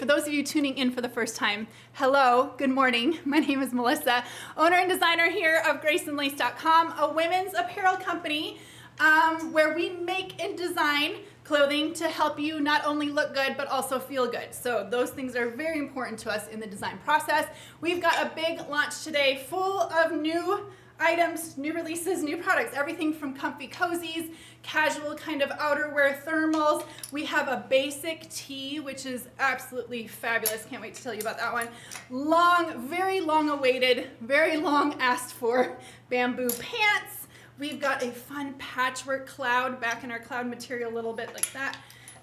for those of you tuning in for the first time, hello, good morning. My name is Melissa, owner and designer here of GraceandLace.com, a women's apparel company where we make and design clothing to help you not only look good, but also feel good. So those things are very important to us in the design process. We've got a big launch today full of new items, new releases, new products, everything from comfy cozies, casual kind of outerwear thermals. We have a basic tee, which is absolutely fabulous. Can't wait to tell you about that one. Long, very long awaited, very long asked for Bambu pants. We've got a fun patchwork cloud back in our cloud material, a little bit like that.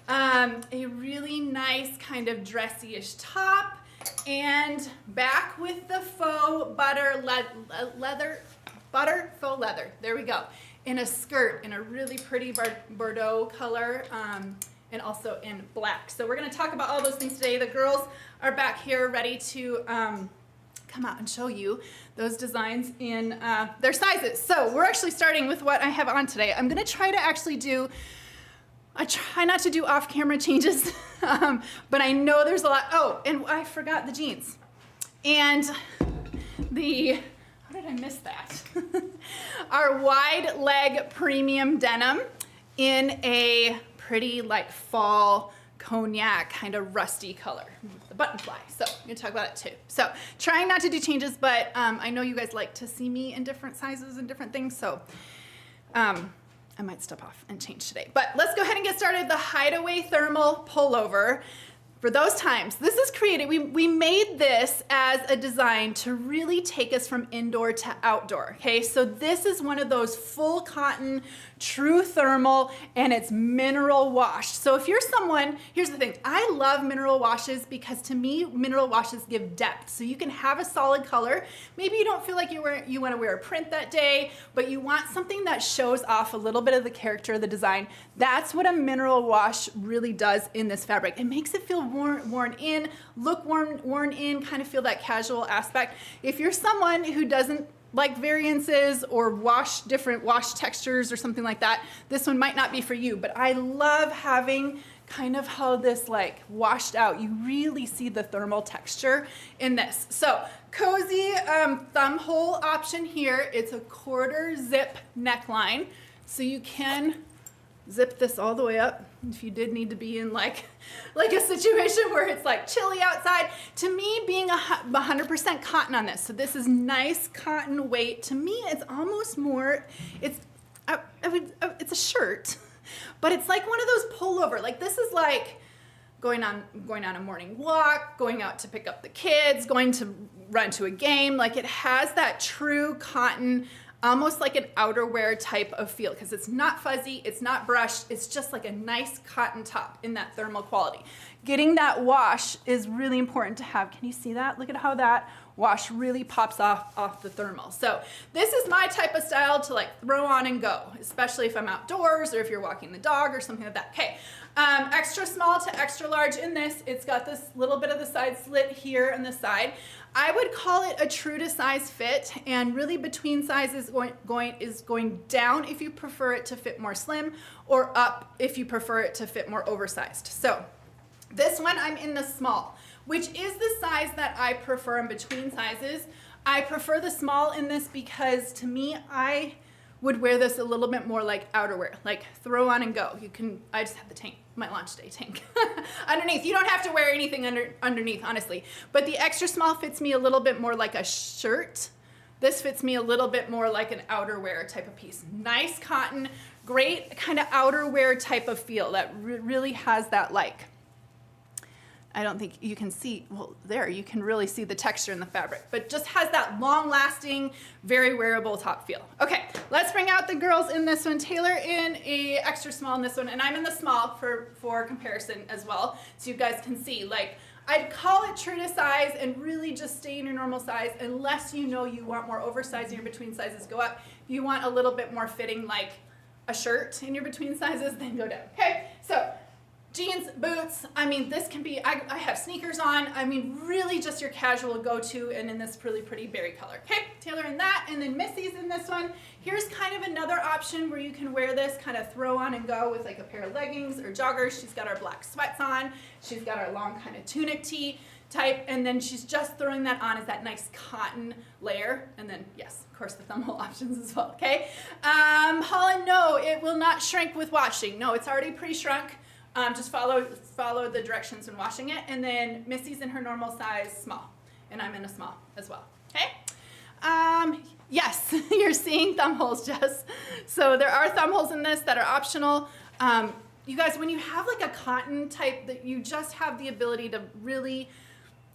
A really nice kind of dressy-ish top, and back with the faux leather, there we go, in a skirt in a really pretty Bordeaux color, and also in black. So we're going to talk about all those things today. The girls are back here ready to come out and show you those designs in their sizes. So we're actually starting with what I have on today. I'm going to try to actually do, I try not to do off-camera changes, but I know there's a lot. Oh, and I forgot the jeans. And the, how did I miss that? Our wide leg premium denim in a pretty like fall cognac kind of rusty color, the button fly. So I'm gonna talk about it too. So trying not to do changes, but I know you guys like to see me in different sizes and different things. So I might step off and change today, but let's go ahead and get started. The Hideaway thermal pullover. For those times, this is created, we made this as a design to really take us from indoor to outdoor, okay? So this is one of those full cotton, true thermal, and it's mineral washed. So if you're someone, here's the thing, I love mineral washes because to me, mineral washes give depth. So you can have a solid color. Maybe you don't feel like you wanna wear a print that day, but you want something that shows off a little bit of the character of the design. That's what a mineral wash really does in this fabric. It makes it feel worn in, look worn in, kind of feel that casual aspect. If you're someone who doesn't like variances or different wash textures or something like that, this one might not be for you, but I love having kind of how this like washed out. You really see the thermal texture in this. So cozy thumb hole option here. It's a quarter zip neckline. So you can zip this all the way up if you did need to be in like a situation where it's like chilly outside. To me, being 100% cotton on this, so this is nice cotton weight. To me, it's almost more, it's a shirt, but it's like one of those pullover. Like this is like going on a morning walk, going out to pick up the kids, going to run to a game. Like it has that true cotton, almost like an outerwear type of feel, because it's not fuzzy, it's not brushed, it's just like a nice cotton top in that thermal quality. Getting that wash is really important to have. Can you see that? Look at how that wash really pops off the thermal. So this is my type of style to like throw on and go, especially if I'm outdoors or if you're walking the dog or something like that. Okay, extra small to extra large in this. It's got this little bit of the side slit here on the side. I would call it a true to size fit, and really between sizes is going down if you prefer it to fit more slim, or up if you prefer it to fit more oversized. So this one I'm in the small, which is the size that I prefer in between sizes. I prefer the small in this because to me, I would wear this a little bit more like outerwear, like throw on and go. You can, I just have the tank, my launch day tank underneath. You don't have to wear anything underneath, honestly. But the extra small fits me a little bit more like a shirt. This fits me a little bit more like an outerwear type of piece. Nice cotton, great kind of outerwear type of feel that really has that like, I don't think you can see, well, there, you can really see the texture in the fabric, but just has that long-lasting, very wearable top feel. Okay, let's bring out the girls in this one. Taylor in a extra small in this one, and I'm in the small for comparison as well, so you guys can see. Like, I'd call it true to size and really just stay in your normal size unless you know you want more oversized in your between sizes, go up. If you want a little bit more fitting like a shirt in your between sizes, then go down. Okay, so Jeans, boots, I mean, this can be, I have sneakers on, I mean, really just your casual go-to, and in this really pretty berry color. Okay, Taylor in that, and then Missy's in this one. Here's kind of another option where you can wear this, kind of throw on and go with like a pair of leggings or joggers. She's got our black sweats on, she's got our long kind of tunic tee type, and then she's just throwing that on as that nice cotton layer, and then yes, of course the thumbhole options as well, okay? Holland, no, it will not shrink with washing. No, it's already pre-shrunk. Just follow the directions when washing it. And then Missy's in her normal size, small. And I'm in a small as well, okay? Yes, you're seeing thumb holes, Jess. So there are thumb holes in this that are optional. You guys, when you have like a cotton type, that you just have the ability to really,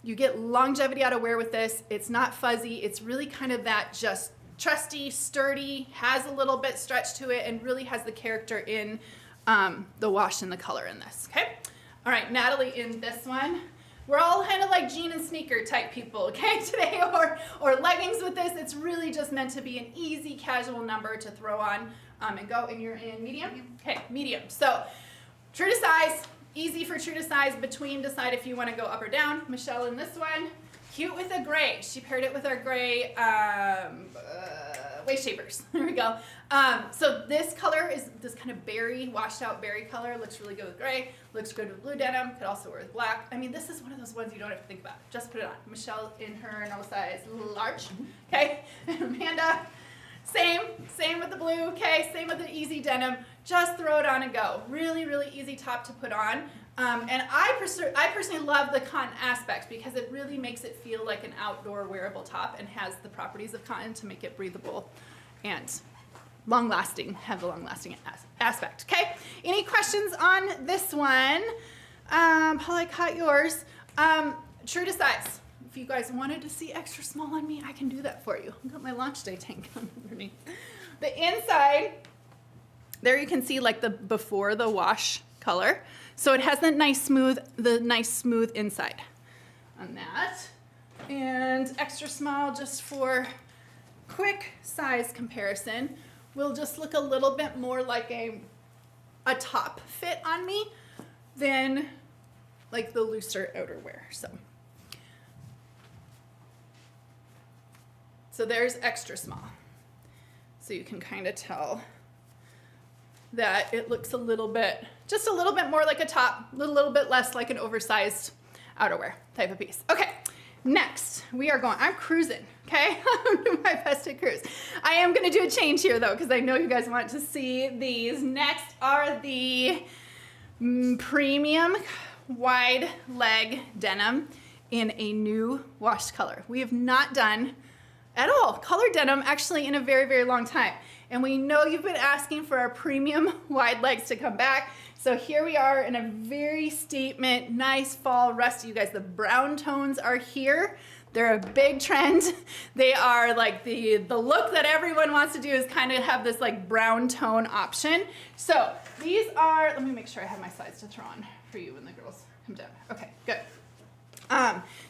you get longevity out of wear with this. It's not fuzzy. It's really kind of that just trusty, sturdy, has a little bit stretch to it, and really has the character in the wash and the color in this, okay? All right, Natalie in this one. We're all kind of like jean and sneaker type people, okay, today, or leggings with this. It's really just meant to be an easy casual number to throw on and go, and you're in medium? Okay, medium. So true to size, easy for true to size, between, decide if you want to go up or down. Michelle in this one. Cute with a gray. She paired it with our gray waist shapers. There we go. So this color is this kind of berry, washed out berry color. Looks really good with gray. Looks good with blue denim. Could also wear with black. I mean, this is one of those ones you don't have to think about. Just put it on. Michelle in her normal size large. Okay. Amanda, same with the blue. Okay. Same with the easy denim. Just throw it on and go. Really, really easy top to put on. And I personally love the cotton aspect because it really makes it feel like an outdoor wearable top and has the properties of cotton to make it breathable and long-lasting, have the long-lasting aspect, okay? Any questions on this one? Paul, I caught yours. True to size. If you guys wanted to see extra small on me, I can do that for you. I've got my launch day tank underneath. The inside, there you can see like the before the wash color. So it has that nice smooth inside on that. And extra small, just for quick size comparison, will just look a little bit more like a top fit on me than like the looser outerwear. So there's extra small. So you can kind of tell that it looks a little bit, just a little bit more like a top, a little bit less like an oversized outerwear type of piece. Okay, next we are going, I'm cruising, okay? I'm doing my best to cruise. I am gonna do a change here though, because I know you guys want to see these. Next are the premium wide leg denim in a new washed color. We have not done at all colored denim actually in a very, very long time. And we know you've been asking for our premium wide legs to come back. So here we are in a very statement, nice fall rusty. You guys, the brown tones are here. They're a big trend. They are like the look that everyone wants to do is kind of have this like brown tone option. So these are, let me make sure I have my slides to throw on for you when the girls come down. Okay, good.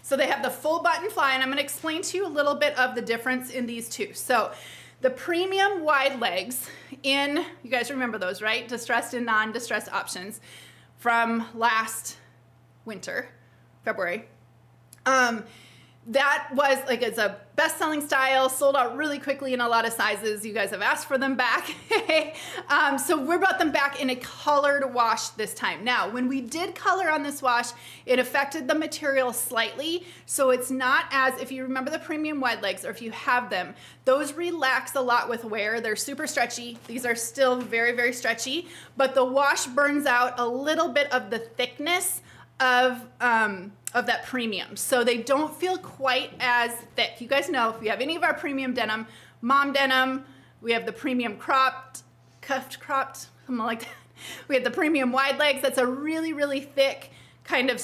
So they have the full button fly, and I'm gonna explain to you a little bit of the difference in these two. So the premium wide legs in, you guys remember those, right? Distressed and non-distressed options from last winter, February. That was like, it's a best-selling style, sold out really quickly in a lot of sizes. You guys have asked for them back. So we brought them back in a colored wash this time. Now, when we did color on this wash, it affected the material slightly. So it's not as, if you remember the premium wide legs, or if you have them, those relax a lot with wear. They're super stretchy. These are still very, very stretchy, but the wash burns out a little bit of the thickness of that premium. So they don't feel quite as thick. You guys know, if you have any of our premium denim, mom denim, we have the premium cropped, cuffed cropped, something like that. We have the premium wide legs. That's a really, really thick kind of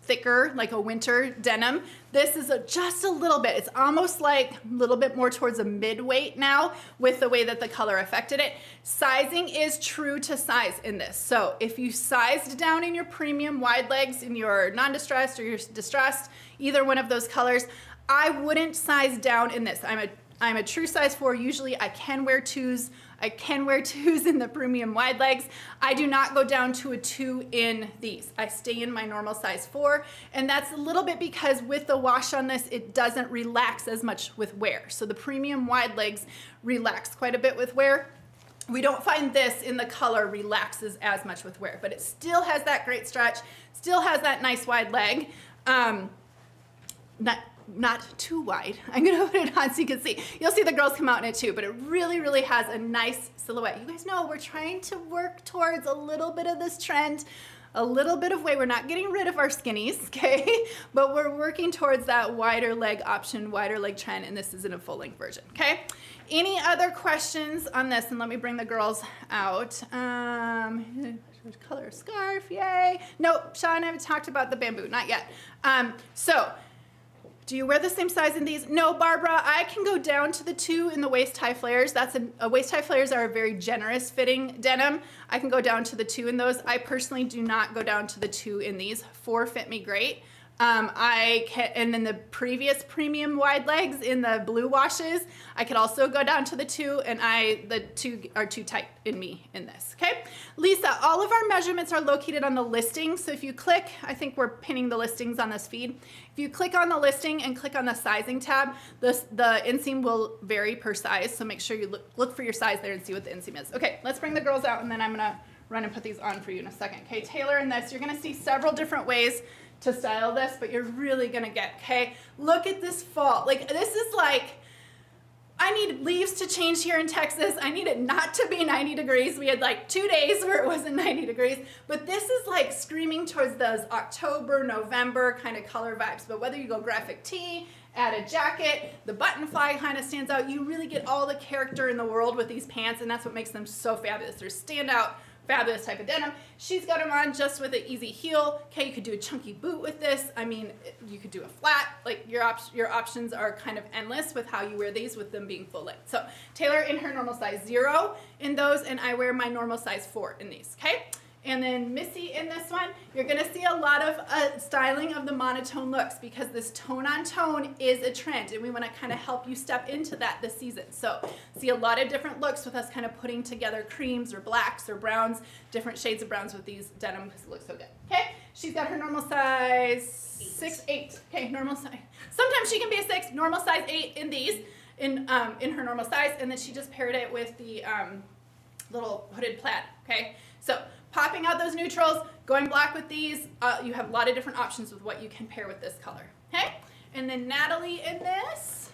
thicker, like a winter denim. This is just a little bit, it's almost like a little bit more towards a mid-weight now with the way that the color affected it. Sizing is true to size in this. So if you sized down in your premium wide legs, in your non-distressed or your distressed, either one of those colors, I wouldn't size down in this. I'm a true size 4. Usually I can wear 2s. I can wear 2s in the premium wide legs. I do not go down to a 2 in these. I stay in my normal size 4, and that's a little bit because with the wash on this, it doesn't relax as much with wear. So the premium wide legs relax quite a bit with wear. We don't find this in the color relaxes as much with wear, but it still has that great stretch, still has that nice wide leg. Not too wide. I'm gonna put it on so you can see. You'll see the girls come out in it too, but it really, really has a nice silhouette. You guys know we're trying to work towards a little bit of this trend, a little bit of weight. We're not getting rid of our skinnies, okay? But we're working towards that wider leg option, wider leg trend, and this is in a full length version, okay? Any other questions on this? And let me bring the girls out. Color scarf, yay. Nope, Sean, I haven't talked about the bamboo, not yet. So, do you wear the same size in these? No, Barbara, I can go down to the 2 in the waist high flares. That's waist high flares are a very generous fitting denim. I can go down to the 2 in those. I personally do not go down to the 2 in these. 4 fit me great. And then the previous premium wide legs in the blue washes, I could also go down to the 2, and the 2 are too tight in me in this, okay? Lisa, all of our measurements are located on the listing. So if you click, I think we're pinning the listings on this feed. If you click on the listing and click on the sizing tab, the inseam will vary per size. So make sure you look for your size there and see what the inseam is. Okay, let's bring the girls out, and then I'm gonna run and put these on for you in a second. Okay, Taylor, in this, you're gonna see several different ways to style this, but you're really gonna get, okay? Look at this fall. Like, this is like, I need leaves to change here in Texas. I need it not to be 90 degrees. We had like 2 days where it wasn't 90 degrees, but this is like screaming towards those October, November kind of color vibes. But whether you go graphic tee, add a jacket, the button fly kind of stands out. You really get all the character in the world with these pants, and that's what makes them so fabulous. They're standout, fabulous type of denim. She's got them on just with an easy heel. Okay, you could do a chunky boot with this. I mean, you could do a flat. Like your options are kind of endless with how you wear these with them being full length. So Taylor in her normal size 0 in those, and I wear my normal size 4 in these, okay? And then Missy in this one, you're gonna see a lot of styling of the monotone looks because this tone on tone is a trend, and we wanna kind of help you step into that this season. So see a lot of different looks with us kind of putting together creams or blacks or browns, different shades of browns with these denim because it looks so good. Okay, she's got her normal size 6, 8. Okay, normal size. Sometimes she can be a 6, normal size 8 in these, in her normal size, and then she just paired it with the little hooded plaid, okay? So popping out those neutrals, going black with these, you have a lot of different options with what you can pair with this color, okay? And then Natalie in this,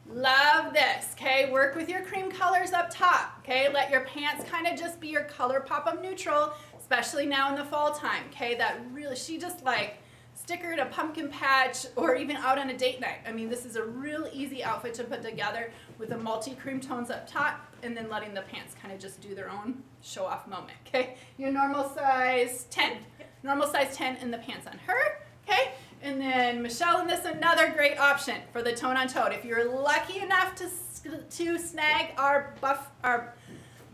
love this, okay? Work with your cream colors up top, okay? Let your pants kind of just be your color pop-up neutral, especially now in the fall time, okay? That really, she just like stickered a pumpkin patch or even out on a date night. I mean, this is a real easy outfit to put together with the multi-cream tones up top and then letting the pants kind of just do their own show-off moment, okay? Your normal size 10. Normal size 10 in the pants on her, okay? And then Michelle in this, another great option for the tone on tone. If you're lucky enough to snag our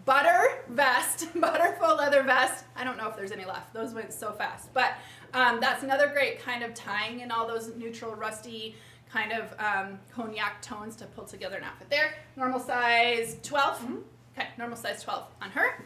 butter vest, butter faux leather vest. I don't know if there's any left. Those went so fast. But that's another great kind of tying in all those neutral, rusty kind of cognac tones to pull together an outfit there. Normal size 12. Okay, normal size 12 on her.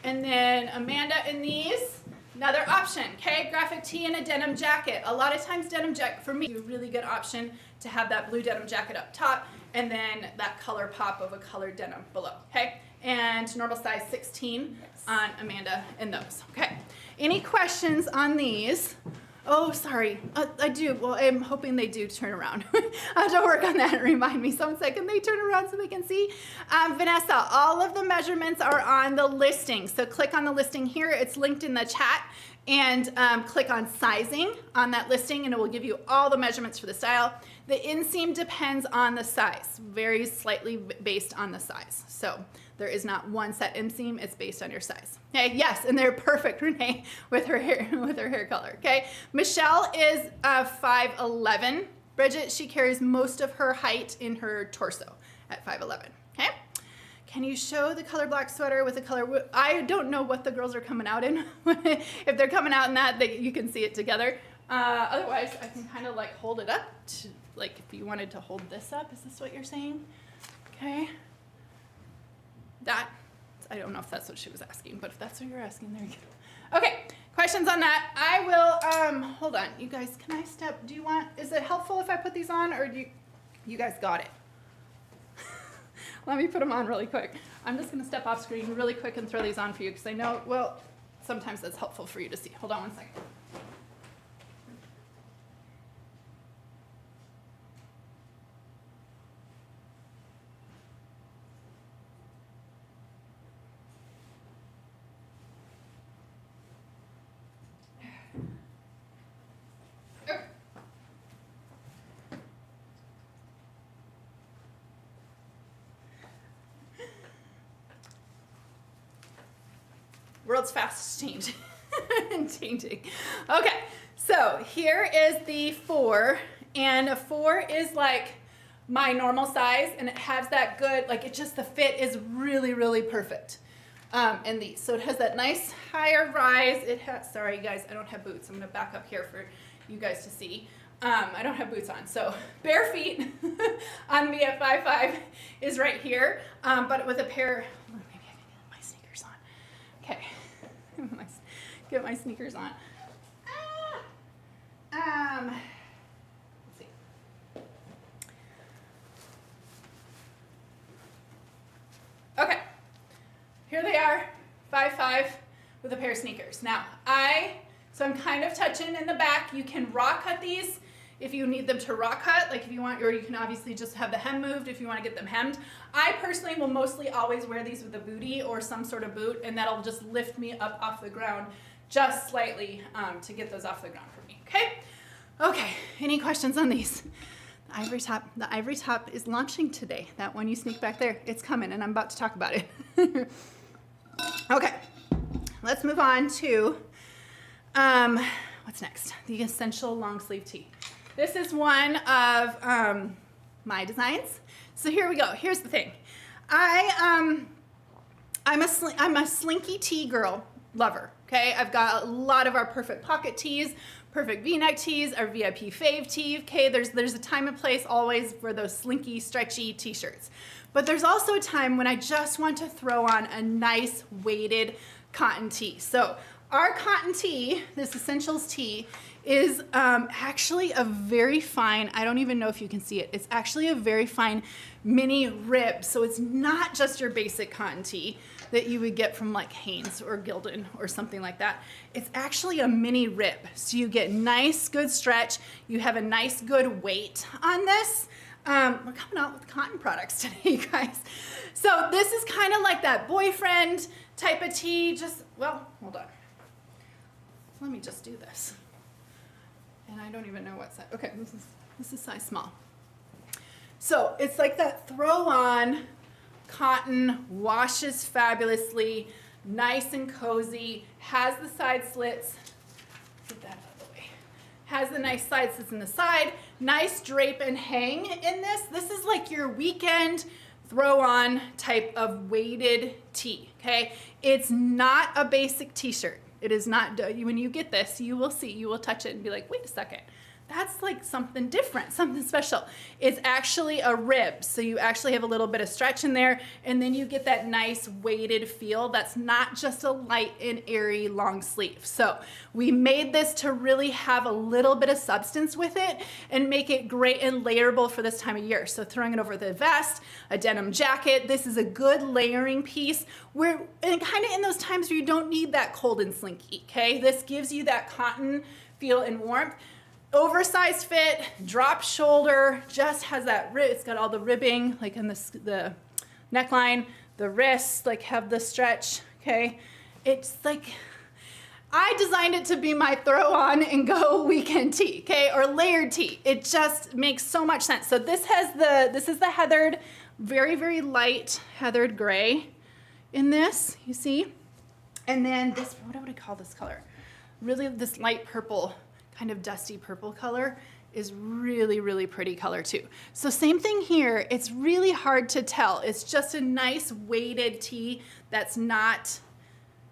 And then Amanda in these, another option, okay? Graphic tee and a denim jacket. A lot of times denim jacket, for me, a really good option to have that blue denim jacket up top and then that color pop of a colored denim below, okay? And normal size 16 on Amanda in those, okay? Any questions on these? Oh, sorry, I do. Well, I'm hoping they do turn around. I have to work on that and remind me. Someone said, can they turn around so they can see? Vanessa, all of the measurements are on the listing. So click on the listing here. It's linked in the chat. And click on sizing on that listing and it will give you all the measurements for the style. The inseam depends on the size, varies slightly based on the size. So there is not one set inseam, it's based on your size. Okay, yes, and they're perfect, Renee, with her hair color, okay? Michelle is 5'11". Bridget, she carries most of her height in her torso at 5'11", okay? Can you show the color black sweater with the color? I don't know what the girls are coming out in. If they're coming out in that, you can see it together. Otherwise, I can kind of like hold it up. Like if you wanted to hold this up, is this what you're saying? Okay. That, I don't know if that's what she was asking, but if that's what you're asking, there you go. Okay, questions on that? I will, hold on, you guys, can I step, do you want, is it helpful if I put these on, or do you guys got it? Let me put them on really quick. I'm just gonna step off screen really quick and throw these on for you, because I know, well, sometimes that's helpful for you to see. Hold on one second. World's fastest change. Changing. Okay, so here is the 4, and a 4 is like my normal size, and it has that good, like it just, the fit is really, really perfect in these. So it has that nice higher rise. It has, sorry guys, I don't have boots. I'm gonna back up here for you guys to see. I don't have boots on, so bare feet on me at 5'5" is right here, but with a pair, maybe I can get my sneakers on. Okay, get my sneakers on. Let's see. Okay, here they are, 5'5" with a pair of sneakers. Now, so I'm kind of touching in the back. You can raw cut these if you need them to raw cut, like if you want, or you can obviously just have the hem moved if you want to get them hemmed. I personally will mostly always wear these with a bootie or some sort of boot, and that'll just lift me up off the ground just slightly to get those off the ground for me, okay? Okay, any questions on these? The ivory top is launching today. That one you sneak back there, it's coming, and I'm about to talk about it. Okay, let's move on to, what's next? The essential long sleeve tee. This is one of my designs. So here we go. Here's the thing. I'm a slinky tee girl lover. Okay, I've got a lot of our perfect pocket tees, perfect V-neck tees, our VIP fave tee. Okay, there's a time and place always for those slinky, stretchy t-shirts. But there's also a time when I just want to throw on a nice weighted cotton tee. So our cotton tee, this essentials tee, is actually a very fine, I don't even know if you can see it, it's actually a very fine mini rib. So it's not just your basic cotton tee that you would get from like Hanes or Gildan or something like that. It's actually a mini rib. So you get nice, good stretch. You have a nice, good weight on this. We're coming out with cotton products today, you guys. So this is kind of like that boyfriend type of tee. Just, well, hold on. Let me just do this. And I don't even know what size. Okay, this is size small. So it's like that throw on cotton, washes fabulously, nice and cozy, has the side slits. Get that out of the way. Has the nice side slits in the side, nice drape and hang in this. This is like your weekend throw on type of weighted tee, okay? It's not a basic t-shirt. It is not, when you get this, you will see, you will touch it and be like, wait a second, that's like something different, something special. It's actually a rib, so you actually have a little bit of stretch in there, and then you get that nice weighted feel that's not just a light and airy long sleeve. So we made this to really have a little bit of substance with it and make it great and layerable for this time of year. So throwing it over the vest, a denim jacket, this is a good layering piece. And kind of in those times where you don't need that cold and slinky, okay? This gives you that cotton feel and warmth. Oversized fit, drop shoulder, just has that it's got all the ribbing, like in the neckline, the wrists, like have the stretch, okay? It's like, I designed it to be my throw on and go weekend tee, okay? Or layered tee. It just makes so much sense. So this is the heathered, very, very light heathered gray in this, you see? And then this, what would I call this color? Really this light purple, kind of dusty purple color is really, really pretty color too. So same thing here, it's really hard to tell. It's just a nice weighted tee that's not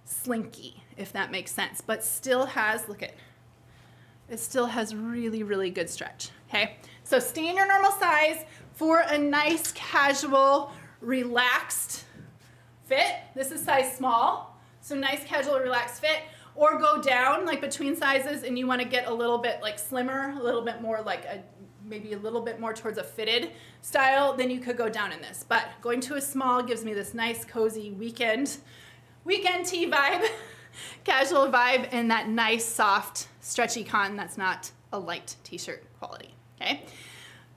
slinky, if that makes sense, but still has, look at, it still has really, really good stretch, okay? So stay in your normal size for a nice casual relaxed fit. This is size small, so nice casual relaxed fit. Or go down like between sizes and you want to get a little bit like slimmer, a little bit more like maybe a little bit more towards a fitted style, then you could go down in this. But going to a small gives me this nice cozy weekend tee vibe, casual vibe, and that nice soft stretchy cotton that's not a light t-shirt quality.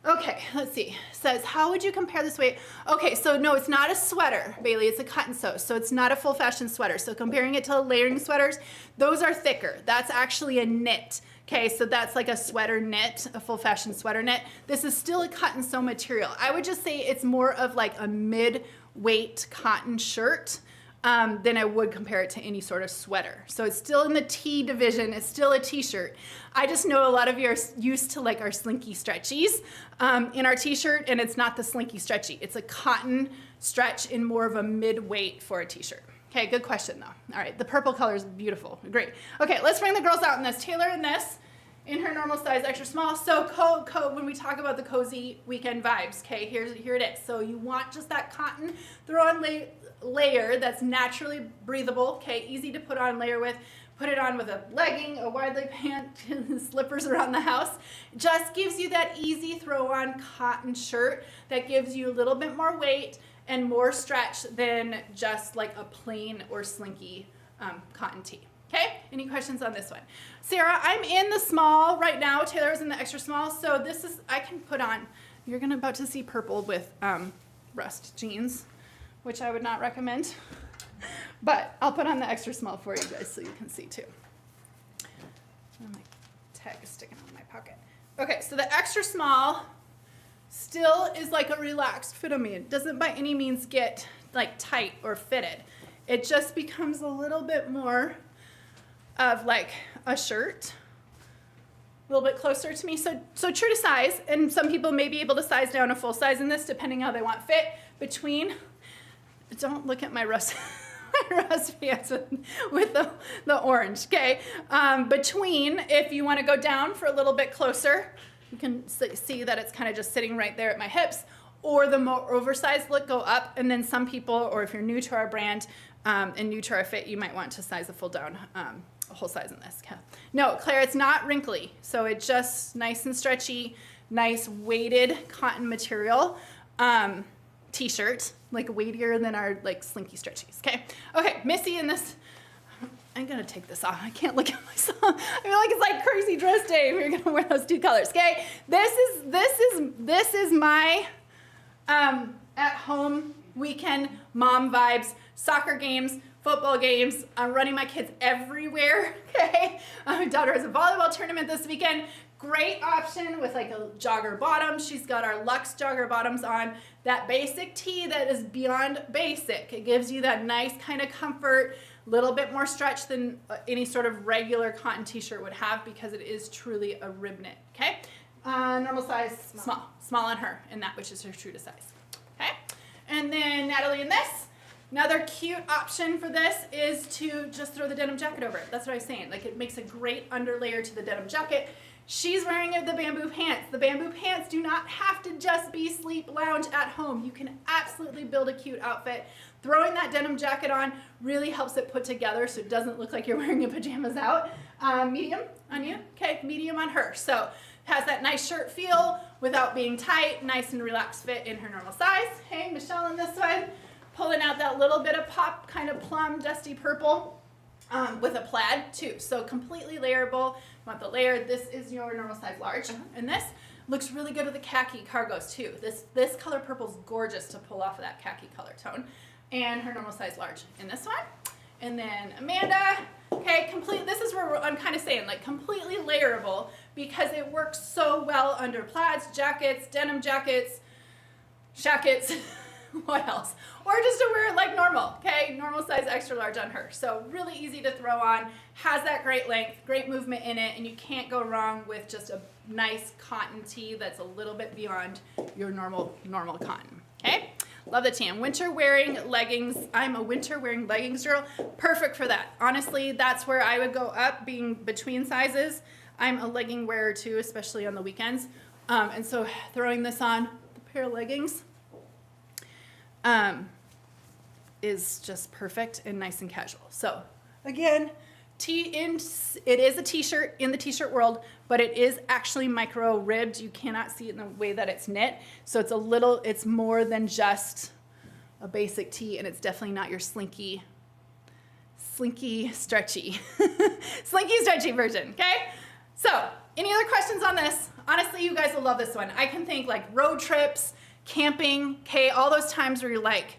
Okay, let's see. It says, how would you compare this weight? Okay, so no, it's not a sweater, Bailey. It's a cut and sew, so it's not a full fashion sweater. So comparing it to layering sweaters, those are thicker. That's actually a knit. Okay, so that's like a sweater knit, a full fashion sweater knit. This is still a cut and sew material. I would just say it's more of like a mid-weight cotton shirt than I would compare it to any sort of sweater. So it's still in the tee division. It's still a t-shirt. I just know a lot of you are used to like our slinky stretchies in our t-shirt, and it's not the slinky stretchy. It's a cotton stretch in more of a mid-weight for a t-shirt. Okay, good question though. All right, the purple color is beautiful, great. Okay, let's bring the girls out in this. Taylor in this, in her normal size, extra small. So when we talk about the cozy weekend vibes, okay, here it is. So you want just that cotton throw-on layer that's naturally breathable, okay, easy to put on layer with. Put it on with a legging, a wide leg pant, slippers around the house. Just gives you that easy throw-on cotton shirt that gives you a little bit more weight and more stretch than just like a plain or slinky cotton tee. Okay, any questions on this one? Sarah, I'm in the small right now. Taylor's in the extra small, so this is, I can put on, you're about to see purple with rust jeans, which I would not recommend. But I'll put on the extra small for you guys so you can see too. My tag is sticking out of my pocket. Okay, so the extra small still is like a relaxed fit on me. It doesn't by any means get like tight or fitted. It just becomes a little bit more of like a shirt, a little bit closer to me. So true to size, and some people may be able to size down a full size in this depending how they want fit between. Don't look at my rust. Rust pants with the orange, okay? Between, if you want to go down for a little bit closer, you can see that it's kind of just sitting right there at my hips, or the more oversized look, go up, and then some people, or if you're new to our brand and new to our fit, you might want to size a full down, a whole size in this. Okay. No, Claire, it's not wrinkly, so it's just nice and stretchy, nice weighted cotton material. T-shirt, like weightier than our like slinky stretchies. Okay, Missy in this. I'm gonna take this off. I can't look at myself. I feel like it's like crazy dress day if you're gonna wear those two colors. Okay, this is my at home weekend mom vibes. Soccer games, football games. I'm running my kids everywhere. Okay, my daughter has a volleyball tournament this weekend. Great option with like a jogger bottom. She's got our Luxe jogger bottoms on. That basic tee that is beyond basic. It gives you that nice kind of comfort, a little bit more stretch than any sort of regular cotton t-shirt would have because it is truly a rib knit, okay? Normal size, small on her, and that which is her true to size, okay? And then Natalie in this. Another cute option for this is to just throw the denim jacket over it. That's what I was saying. Like it makes a great underlayer to the denim jacket. She's wearing the Bambu pants. The Bambu pants do not have to just be sleep lounge at home. You can absolutely build a cute outfit. Throwing that denim jacket on really helps it put together so it doesn't look like you're wearing your pajamas out. Medium on you, okay, medium on her. So has that nice shirt feel without being tight, nice and relaxed fit in her normal size. Hey, Michelle on this one, pulling out that little bit of pop, kind of plum, dusty purple. With a plaid too, so completely layerable. Want the layer? This is your normal size large, and this looks really good with the khaki cargos too. This color purple is gorgeous to pull off of that khaki color tone, and her normal size large in this one. And then Amanda, okay, complete. This is where I'm kind of saying like completely layerable because it works so well under plaids, jackets, denim jackets, shackets. What else? Or just to wear it like normal, okay? Normal size extra large on her. So really easy to throw on, has that great length, great movement in it, and you can't go wrong with just a nice cotton tee that's a little bit beyond your normal cotton, okay? Love the tan. Winter wearing leggings. I'm a winter wearing leggings girl. Perfect for that. Honestly, that's where I would go up, being between sizes. I'm a legging wearer too, especially on the weekends. And so throwing this on, the pair of leggings, is just perfect and nice and casual. So again, it is a t-shirt in the t-shirt world, but it is actually micro ribbed. You cannot see it in the way that it's knit. So it's more than just a basic tee, and it's definitely not your slinky, stretchy, slinky, stretchy version, okay? So any other questions on this? Honestly, you guys will love this one. I can think like road trips, camping, okay? All those times where you're like,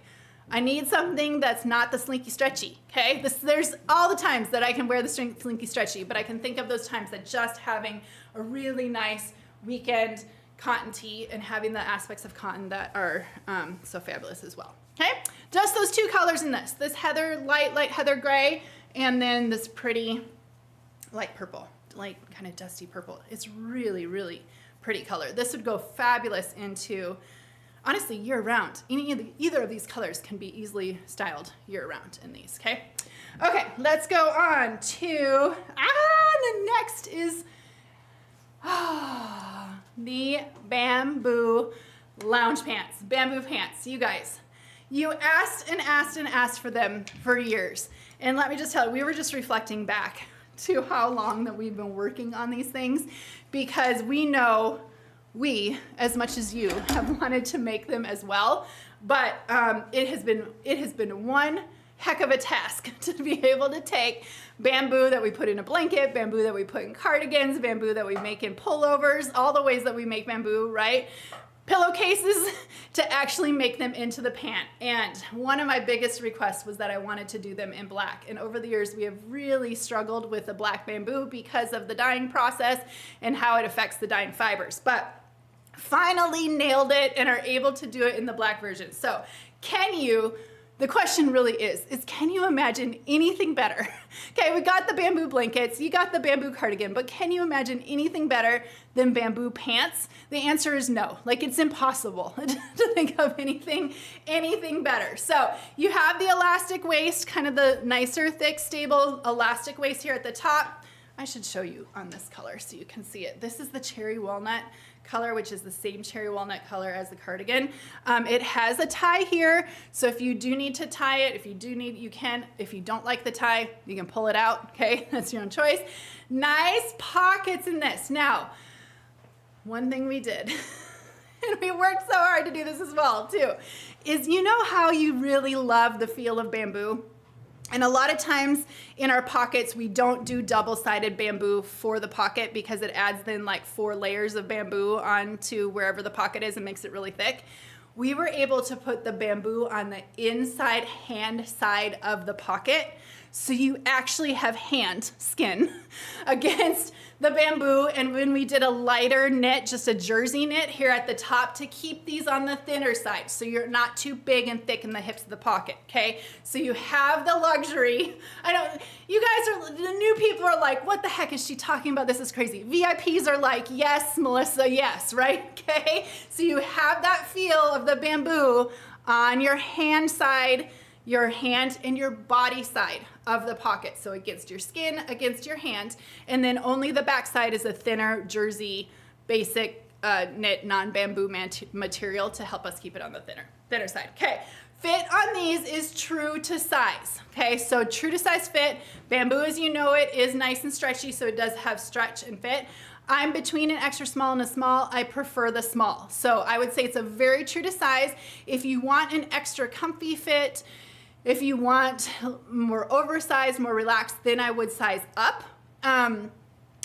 I need something that's not the slinky stretchy, okay? There's all the times that I can wear the slinky stretchy, but I can think of those times that just having a really nice weekend cotton tee and having the aspects of cotton that are so fabulous as well, okay? Just those two colors in this heather, light heather gray, and then this pretty light purple, light kind of dusty purple. It's really, really pretty color. This would go fabulous into, honestly, year-round. Either of these colors can be easily styled year-round in these, okay? Okay, let's go on to, the next is the Bambu lounge pants, Bambu pants. You guys, you asked and asked and asked for them for years. And let me just tell you, we were just reflecting back to how long that we've been working on these things, because we know we, as much as you, have wanted to make them as well, but it has been one heck of a task to be able to take bamboo that we put in a blanket, bamboo that we put in cardigans, bamboo that we make in pullovers, all the ways that we make bamboo, right? Pillowcases, to actually make them into the pant. And one of my biggest requests was that I wanted to do them in black. And over the years, we have really struggled with the black bamboo because of the dyeing process and how it affects the dyeing fibers. But finally nailed it and are able to do it in the black version. So the question really is can you imagine anything better? Okay, we got the bamboo blankets, you got the bamboo cardigan, but can you imagine anything better than bamboo pants? The answer is no. Like, it's impossible to think of anything better. So you have the elastic waist, kind of the nicer, thick, stable elastic waist here at the top. I should show you on this color so you can see it. This is the cherry walnut color, which is the same cherry walnut color as the cardigan. It has a tie here, so if you do need to tie it, you can. If you don't like the tie, you can pull it out, okay? That's your own choice. Nice pockets in this. Now, one thing we did, and we worked so hard to do this as well too, is you know how you really love the feel of bamboo? And a lot of times in our pockets, we don't do double-sided bamboo for the pocket because it adds then like 4 layers of bamboo onto wherever the pocket is and makes it really thick. We were able to put the bamboo on the inside hand side of the pocket, so you actually have hand skin against the bamboo. And when we did a lighter knit, just a jersey knit here at the top to keep these on the thinner side, so you're not too big and thick in the hips of the pocket, okay? So you have the luxury. The new people are like, what the heck is she talking about? This is crazy. VIPs are like, yes, Melissa, yes, right? Okay? So you have that feel of the bamboo on your hand side, your hand and your body side of the pocket. So against your skin, against your hand, and then only the back side is a thinner jersey, basic knit, non-bamboo material to help us keep it on the thinner side. Okay, fit on these is true to size. Okay, so true to size fit. Bamboo, as you know it, is nice and stretchy, so it does have stretch and fit. I'm between an extra small and a small. I prefer the small. So I would say it's a very true to size. If you want an extra comfy fit, if you want more oversized, more relaxed, then I would size up.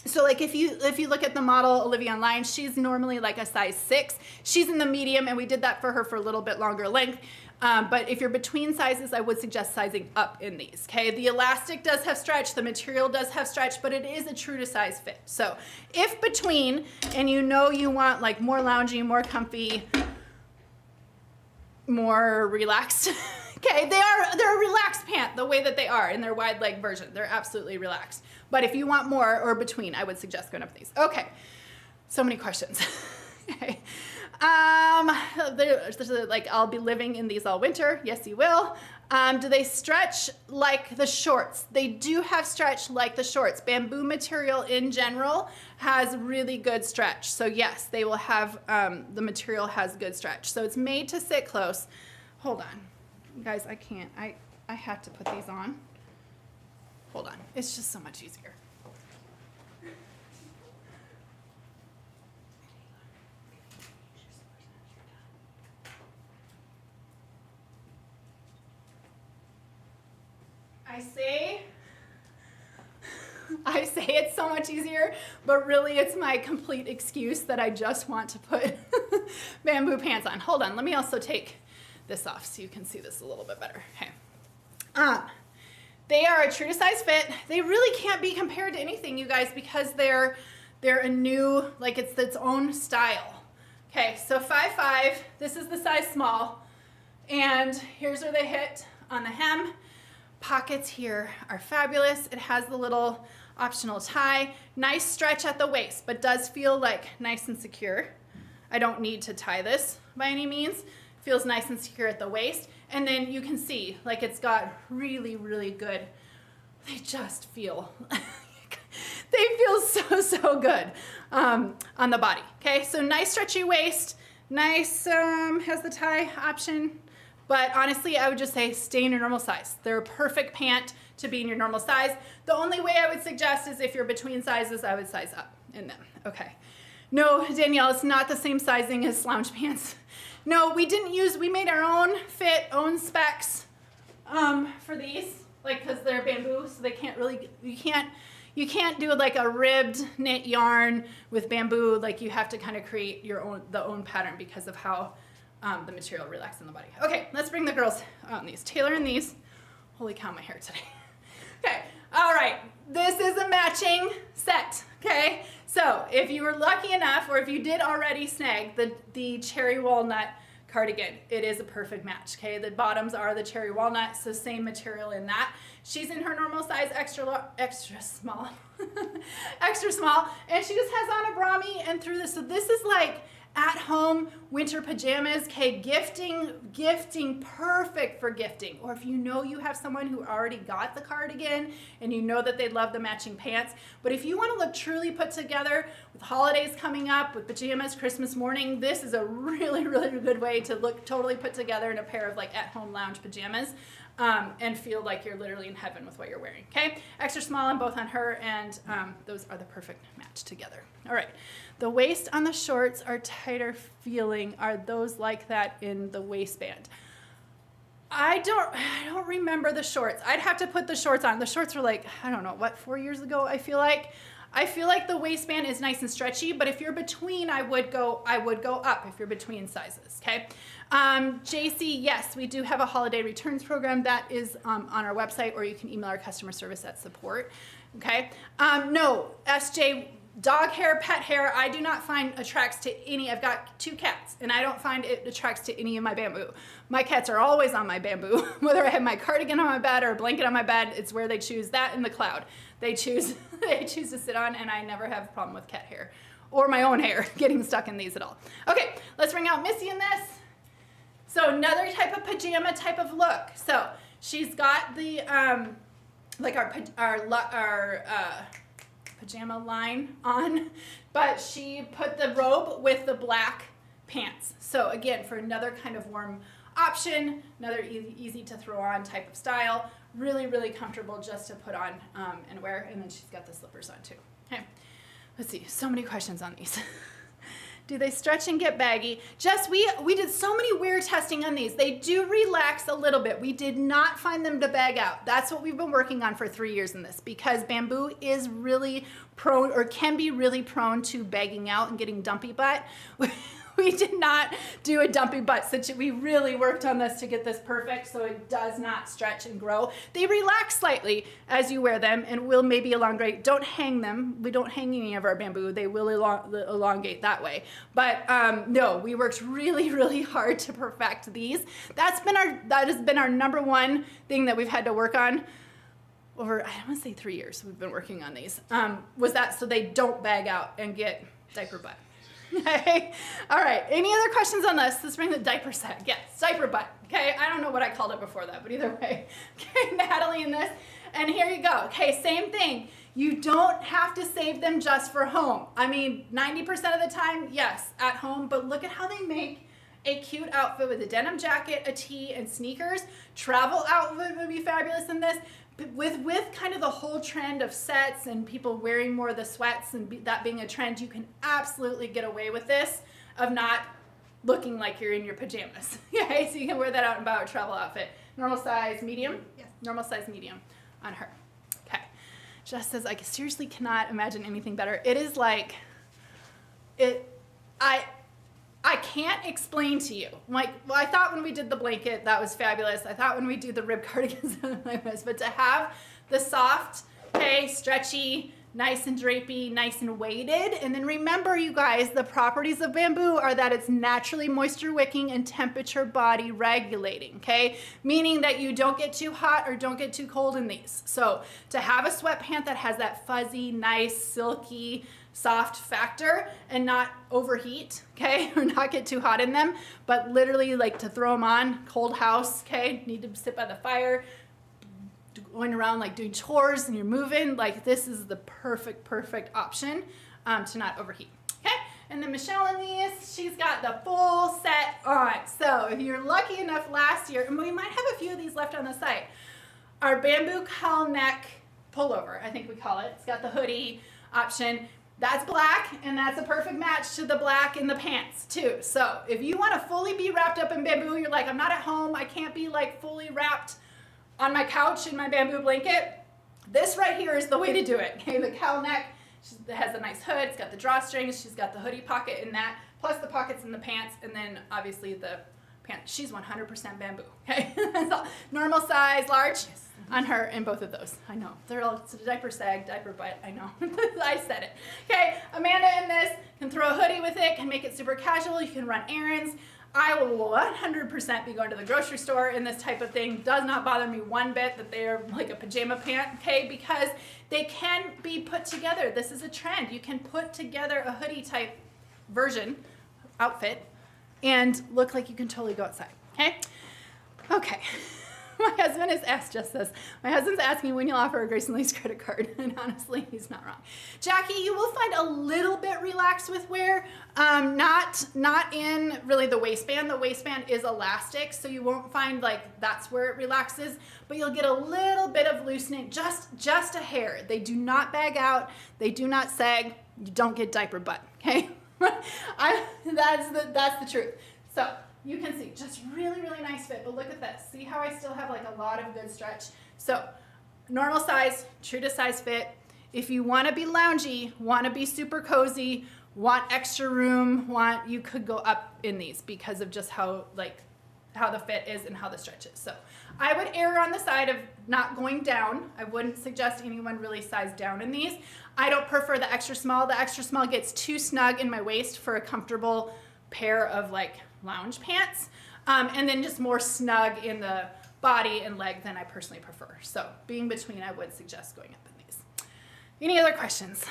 So like if you look at the model Olivia online, she's normally like a size 6. She's in the medium, and we did that for her for a little bit longer length. But if you're between sizes, I would suggest sizing up in these, okay? The elastic does have stretch, the material does have stretch, but it is a true to size fit. So if between, and you know you want like more loungy, more comfy, more relaxed, okay, they're a relaxed pant the way that they are in their wide leg version. They're absolutely relaxed. But if you want more or between, I would suggest going up with these. Okay, so many questions. Okay. Like, I'll be living in these all winter. Yes, you will. Do they stretch like the shorts? They do have stretch like the shorts. Bamboo material in general has really good stretch. So yes, they will have, the material has good stretch. So it's made to sit close, Hold on. Guys, I can't. I have to put these on. Hold on. It's just so much easier. I say it's so much easier, but really it's my complete excuse that I just want to put Bambu pants on. Hold on, let me also take this off so you can see this a little bit better. Okay. They are a true to size fit. They really can't be compared to anything, you guys, because they're a new, like it's its own style. Okay, so 5'5", this is the size small, and here's where they hit on the hem. Pockets here are fabulous. It has the little optional tie. Nice stretch at the waist, but does feel like nice and secure. I don't need to tie this by any means. Feels nice and secure at the waist. And then you can see, like it's got really, really good, they just feel, they feel so, so good on the body. Okay, so nice stretchy waist, nice, has the tie option. But honestly, I would just say stay in your normal size. They're a perfect pant to be in your normal size. The only way I would suggest is if you're between sizes, I would size up in them. Okay. No, Danielle, it's not the same sizing as lounge pants. No, we made our own fit, own specs for these, like, because they're Bambu, so they can't really, you can't do like a ribbed knit yarn with Bambu. Like you have to kind of create the own pattern because of how the material relaxes in the body. Okay, let's bring the girls on these. Taylor and these. Holy cow, my hair today. Okay, all right. This is a matching set, okay? So if you were lucky enough, or if you did already snag the cherry walnut cardigan, it is a perfect match, okay? The bottoms are the cherry walnut, so same material in that. She's in her normal size, extra small, extra small, and she just has on a brami and through this. So this is like at-home winter pajamas, okay, gifting, perfect for gifting. Or if you know you have someone who already got the cardigan and you know that they'd love the matching pants. But if you want to look truly put together with holidays coming up, with pajamas, Christmas morning, this is a really, really good way to look totally put together in a pair of like at-home lounge pajamas. And feel like you're literally in heaven with what you're wearing, okay? Extra small on both on her, and those are the perfect match together. All right, the waist on the shorts are tighter feeling. Are those like that in the waistband? I don't remember the shorts. I'd have to put the shorts on. The shorts were like, I don't know, what, 4 years ago, I feel like. I feel like the waistband is nice and stretchy, but if you're between, I would go up if you're between sizes, okay? JC, yes, we do have a holiday returns program that is on our website, or you can email our customer service at support, okay? No, SJ, dog hair, pet hair, I do not find attracts to any. I've got 2 cats, and I don't find it attracts to any of my Bambu. My cats are always on my Bambu. Whether I have my cardigan on my bed or a blanket on my bed, it's where they choose that in the cloud. They choose to sit on, and I never have a problem with cat hair or my own hair getting stuck in these at all. Okay, let's bring out Missy in this. So another type of pajama type of look. So she's got the like our pajama line on, but she put the robe with the black pants. So again, for another kind of warm option, another easy to throw on type of style, really, really comfortable just to put on and wear. And then she's got the slippers on too. Okay, let's see, so many questions on these. Do they stretch and get baggy? Jess, we did so many wear testing on these. They do relax a little bit. We did not find them to bag out. That's what we've been working on for 3 years in this, because Bambu is really prone, or can be really prone to bagging out and getting dumpy butt. We did not do a dumpy butt situation. We really worked on this to get this perfect so it does not stretch and grow. They relax slightly as you wear them and will maybe elongate. Don't hang them. We don't hang any of our Bambu. They will elongate that way. But no, we worked really, really hard to perfect these. That has been our number one thing that we've had to work on over, I want to say 3 years we've been working on these, was that so they don't bag out and get diaper butt. Okay. All right. Any other questions on this? Let's bring the diaper set. Yes, diaper butt. Okay. I don't know what I called it before that, but either way. Okay, Natalie in this. And here you go. Okay, same thing. You don't have to save them just for home. I mean, 90% of the time, yes, at home, but look at how they make a cute outfit with a denim jacket, a tee, and sneakers. Travel outfit would be fabulous in this. With kind of the whole trend of sets and people wearing more of the sweats and that being a trend, you can absolutely get away with this of not looking like you're in your pajamas. Okay, so you can wear that out and about a travel outfit. Normal size, medium? Yes. Normal size, medium on her. Okay. Jess says, I seriously cannot imagine anything better. It is like, I can't explain to you. Like, well, I thought when we did the blanket, that was fabulous. I thought when we do the rib cardigans, that was, but to have the soft, okay, stretchy, nice and drapey, nice and weighted. And then remember, you guys, the properties of bamboo are that it's naturally moisture wicking and temperature body regulating, okay? Meaning that you don't get too hot or don't get too cold in these. So to have a sweatpant that has that fuzzy, nice, silky, soft factor and not overheat, okay, or not get too hot in them, but literally like to throw them on, cold house, okay, need to sit by the fire, going around like doing chores and you're moving, like this is the perfect option to not overheat, okay? And then Michelle in these, she's got the full set on. So if you're lucky enough last year, and we might have a few of these left on the site, our bamboo cowl neck pullover, I think we call it. It's got the hoodie option. That's black, and that's a perfect match to the black in the pants too. So if you want to fully be wrapped up in bamboo, you're like, I'm not at home, I can't be like fully wrapped on my couch in my bamboo blanket, this right here is the way to do it. Okay, the cowl neck, it has a nice hood, it's got the drawstrings, she's got the hoodie pocket in that, plus the pockets in the pants, and then obviously the pants. She's 100% bamboo, okay? That's all. Normal size, large on her in both of those. I know, they're all, it's a diaper sag, diaper butt, I know. I said it. Okay, Amanda in this can throw a hoodie with it, can make it super casual, you can run errands. I will 100% be going to the grocery store in this type of thing. Does not bother me one bit that they are like a pajama pant, okay? Because they can be put together. This is a trend. You can put together a hoodie type version, outfit, and look like you can totally go outside, okay? Okay. My husband has asked just this. My husband's asking when you'll offer a Grace and Lee's credit card, and honestly, he's not wrong. Jackie, you will find a little bit relaxed with wear, not in really the waistband. The waistband is elastic, so you won't find like that's where it relaxes, but you'll get a little bit of loosening, just a hair. They do not bag out, they do not sag, you don't get diaper butt, okay? That's the truth. So you can see just really nice fit, but look at this. See how I still have like a lot of good stretch. So normal size, true to size fit. If you want to be loungy, want to be super cozy, want extra room, you could go up in these because of just how the fit is and how the stretch is. So I would err on the side of not going down. I wouldn't suggest anyone really size down in these. I don't prefer the extra small. The extra small gets too snug in my waist for a comfortable pair of like lounge pants, and then just more snug in the body and leg than I personally prefer. So being between, I would suggest going up in these. Any other questions?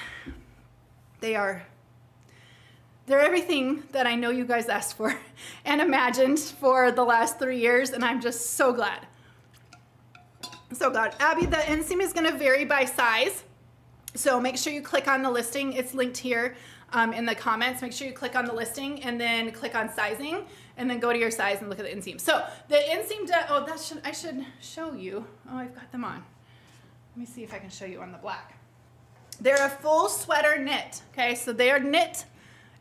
They're everything that I know you guys asked for and imagined for the last 3 years, and I'm just so glad. So glad. Abby, the inseam is gonna vary by size, so make sure you click on the listing. It's linked here in the comments. Make sure you click on the listing and then click on sizing and then go to your size and look at the inseam. So the inseam, I should show you. Oh, I've got them on. Let me see if I can show you on the black. They're a full sweater knit, okay? So they are knit,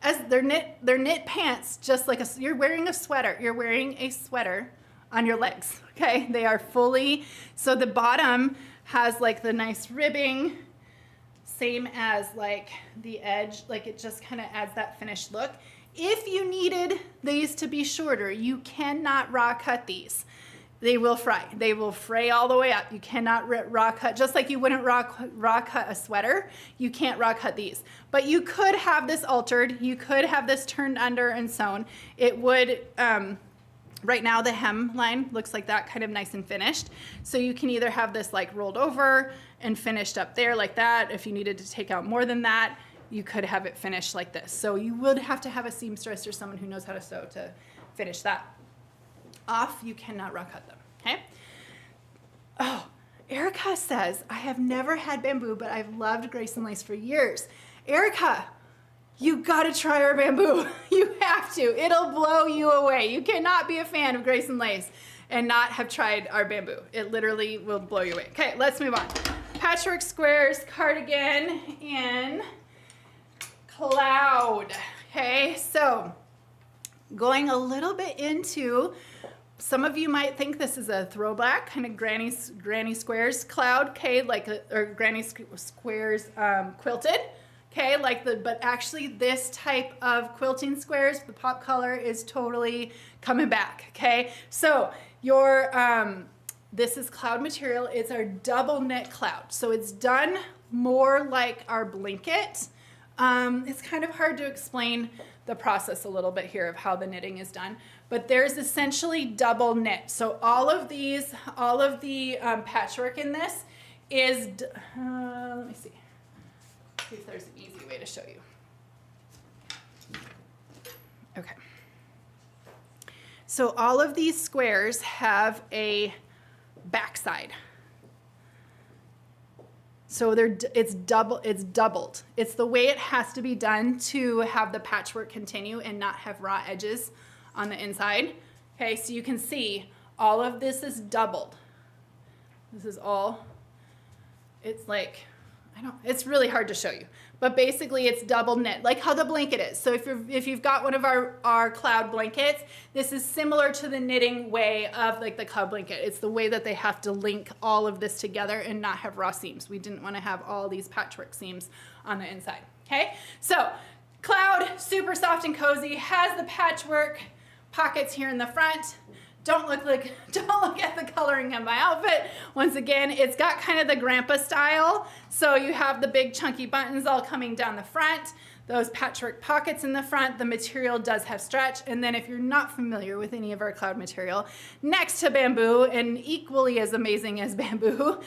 they're knit pants, just like you're wearing a sweater. You're wearing a sweater on your legs, okay? They are fully, so the bottom has like the nice ribbing, same as like the edge, like it just kind of adds that finished look. If you needed these to be shorter, you cannot raw cut these. They will fray. They will fray all the way up. You cannot raw cut, just like you wouldn't raw cut a sweater, you can't raw cut these. But you could have this altered, you could have this turned under and sewn. It would, right now the hem line looks like that, kind of nice and finished. So you can either have this like rolled over and finished up there like that. If you needed to take out more than that, you could have it finished like this. So you would have to have a seamstress or someone who knows how to sew to finish that off. You cannot raw cut them, okay? Oh, Erica says, I have never had bamboo, but I've loved Grace and Lace for years. Erica, you gotta try our Bambu. You have to. It'll blow you away. You cannot be a fan of Grace and Lace and not have tried our Bambu. It literally will blow you away. Okay, let's move on. Patchwork Squares, Cardigan, and Cloud. Okay, so going a little bit into, some of you might think this is a throwback, kind of granny squares cloud, okay, like or granny squares quilted, okay, but actually this type of quilting squares, the pop color is totally coming back, okay. So your this is cloud material. It's our double knit cloud, so it's done more like our blanket. It's kind of hard to explain the process a little bit here of how the knitting is done, but there's essentially double knit. So all of the patchwork in this is, let me see if there's an easy way to show you. Okay. So all of these squares have a backside. So it's doubled. It's the way it has to be done to have the patchwork continue and not have raw edges on the inside. Okay, so you can see all of this is doubled. This is all, it's like, it's really hard to show you, but basically it's double knit, like how the blanket is. So if you've got one of our cloud blankets, this is similar to the knitting way of like the cloud blanket. It's the way that they have to link all of this together and not have raw seams. We didn't want to have all these patchwork seams on the inside. Okay, so cloud, super soft and cozy, has the patchwork pockets here in the front. Don't look at the coloring of my outfit. Once again, it's got kind of the grandpa style. So you have the big chunky buttons all coming down the front, those patchwork pockets in the front. The material does have stretch. And then if you're not familiar with any of our cloud material, next to Bambu, and equally as amazing as Bambu,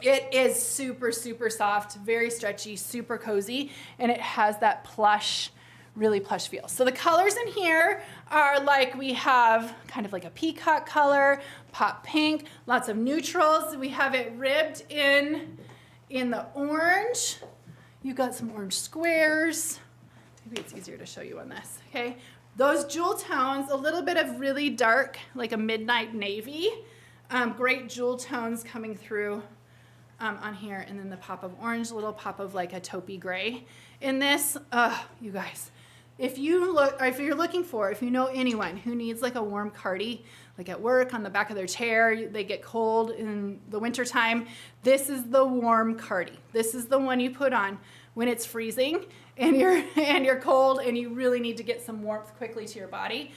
it is super, super soft, very stretchy, super cozy, and it has that plush, really plush feel. So the colors in here are like, we have kind of like a peacock color, pop pink, lots of neutrals. We have it ribbed in the orange. You've got some orange squares. Maybe it's easier to show you on this, okay? Those jewel tones, a little bit of really dark, like a midnight navy. Great jewel tones coming through on here, and then the pop of orange, a little pop of like a taupey gray in this. You guys, if you're looking for, if you know anyone who needs like a warm cardi, like at work, on the back of their chair, they get cold in the winter time, this is the warm cardi. This is the one you put on when it's freezing and you're cold and you really need to get some warmth quickly to your body.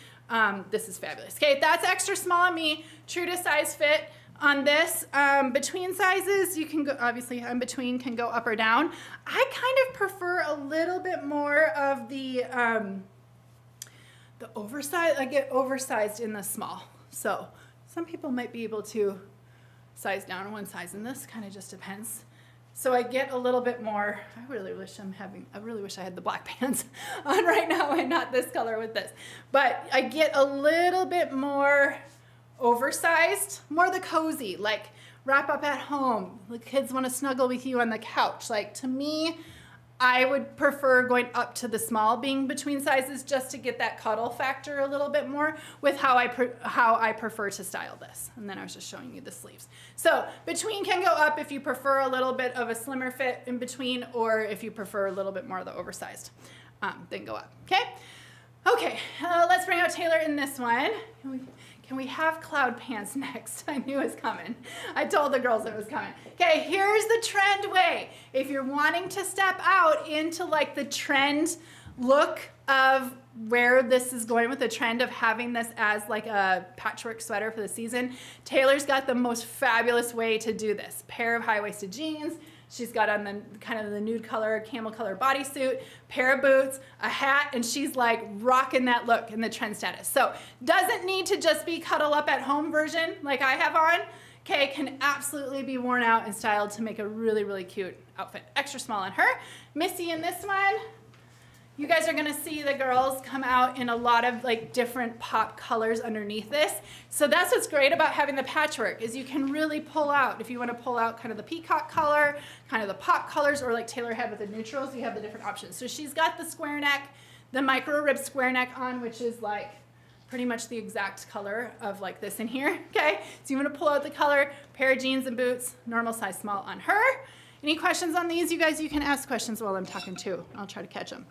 This is fabulous. Okay, that's extra small on me, true to size fit. On this, between sizes, you can go, obviously in between can go up or down. I kind of prefer a little bit more of the oversized. I get oversized in the small. So some people might be able to size down one size in this, kind of just depends. So I get a little bit more. I really wish I had the black pants on right now and not this color with this. But I get a little bit more oversized, more the cozy, like wrap up at home. The kids want to snuggle with you on the couch. Like, to me, I would prefer going up to the small, being between sizes, just to get that cuddle factor a little bit more with how I prefer to style this. And then I was just showing you the sleeves. So between can go up if you prefer a little bit of a slimmer fit in between, or if you prefer a little bit more of the oversized, then go up. Okay, let's bring out Taylor in this one. Can we have cloud pants next? I knew it was coming. I told the girls it was coming. Okay, here's the trend way. If you're wanting to step out into like the trend look of where this is going with the trend of having this as like a patchwork sweater for the season, Taylor's got the most fabulous way to do this. Pair of high-waisted jeans. She's got on the kind of the nude color, camel color bodysuit, pair of boots, a hat, and she's like rocking that look in the trend status. So doesn't need to just be cuddle up at home version like I have on. Okay, can absolutely be worn out and styled to make a really, really cute outfit. Extra small on her. Missy in this one. You guys are gonna see the girls come out in a lot of like different pop colors underneath this. So that's what's great about having the patchwork, is you can really pull out, if you wanna pull out kind of the peacock color, kind of the pop colors, or like Taylor had with the neutrals, you have the different options. So she's got the square neck, the micro rib square neck on, which is like pretty much the exact color of like this in here, okay? So you wanna pull out the color, pair of jeans and boots, normal size small on her. Any questions on these? You guys, you can ask questions while I'm talking too. I'll try to catch them.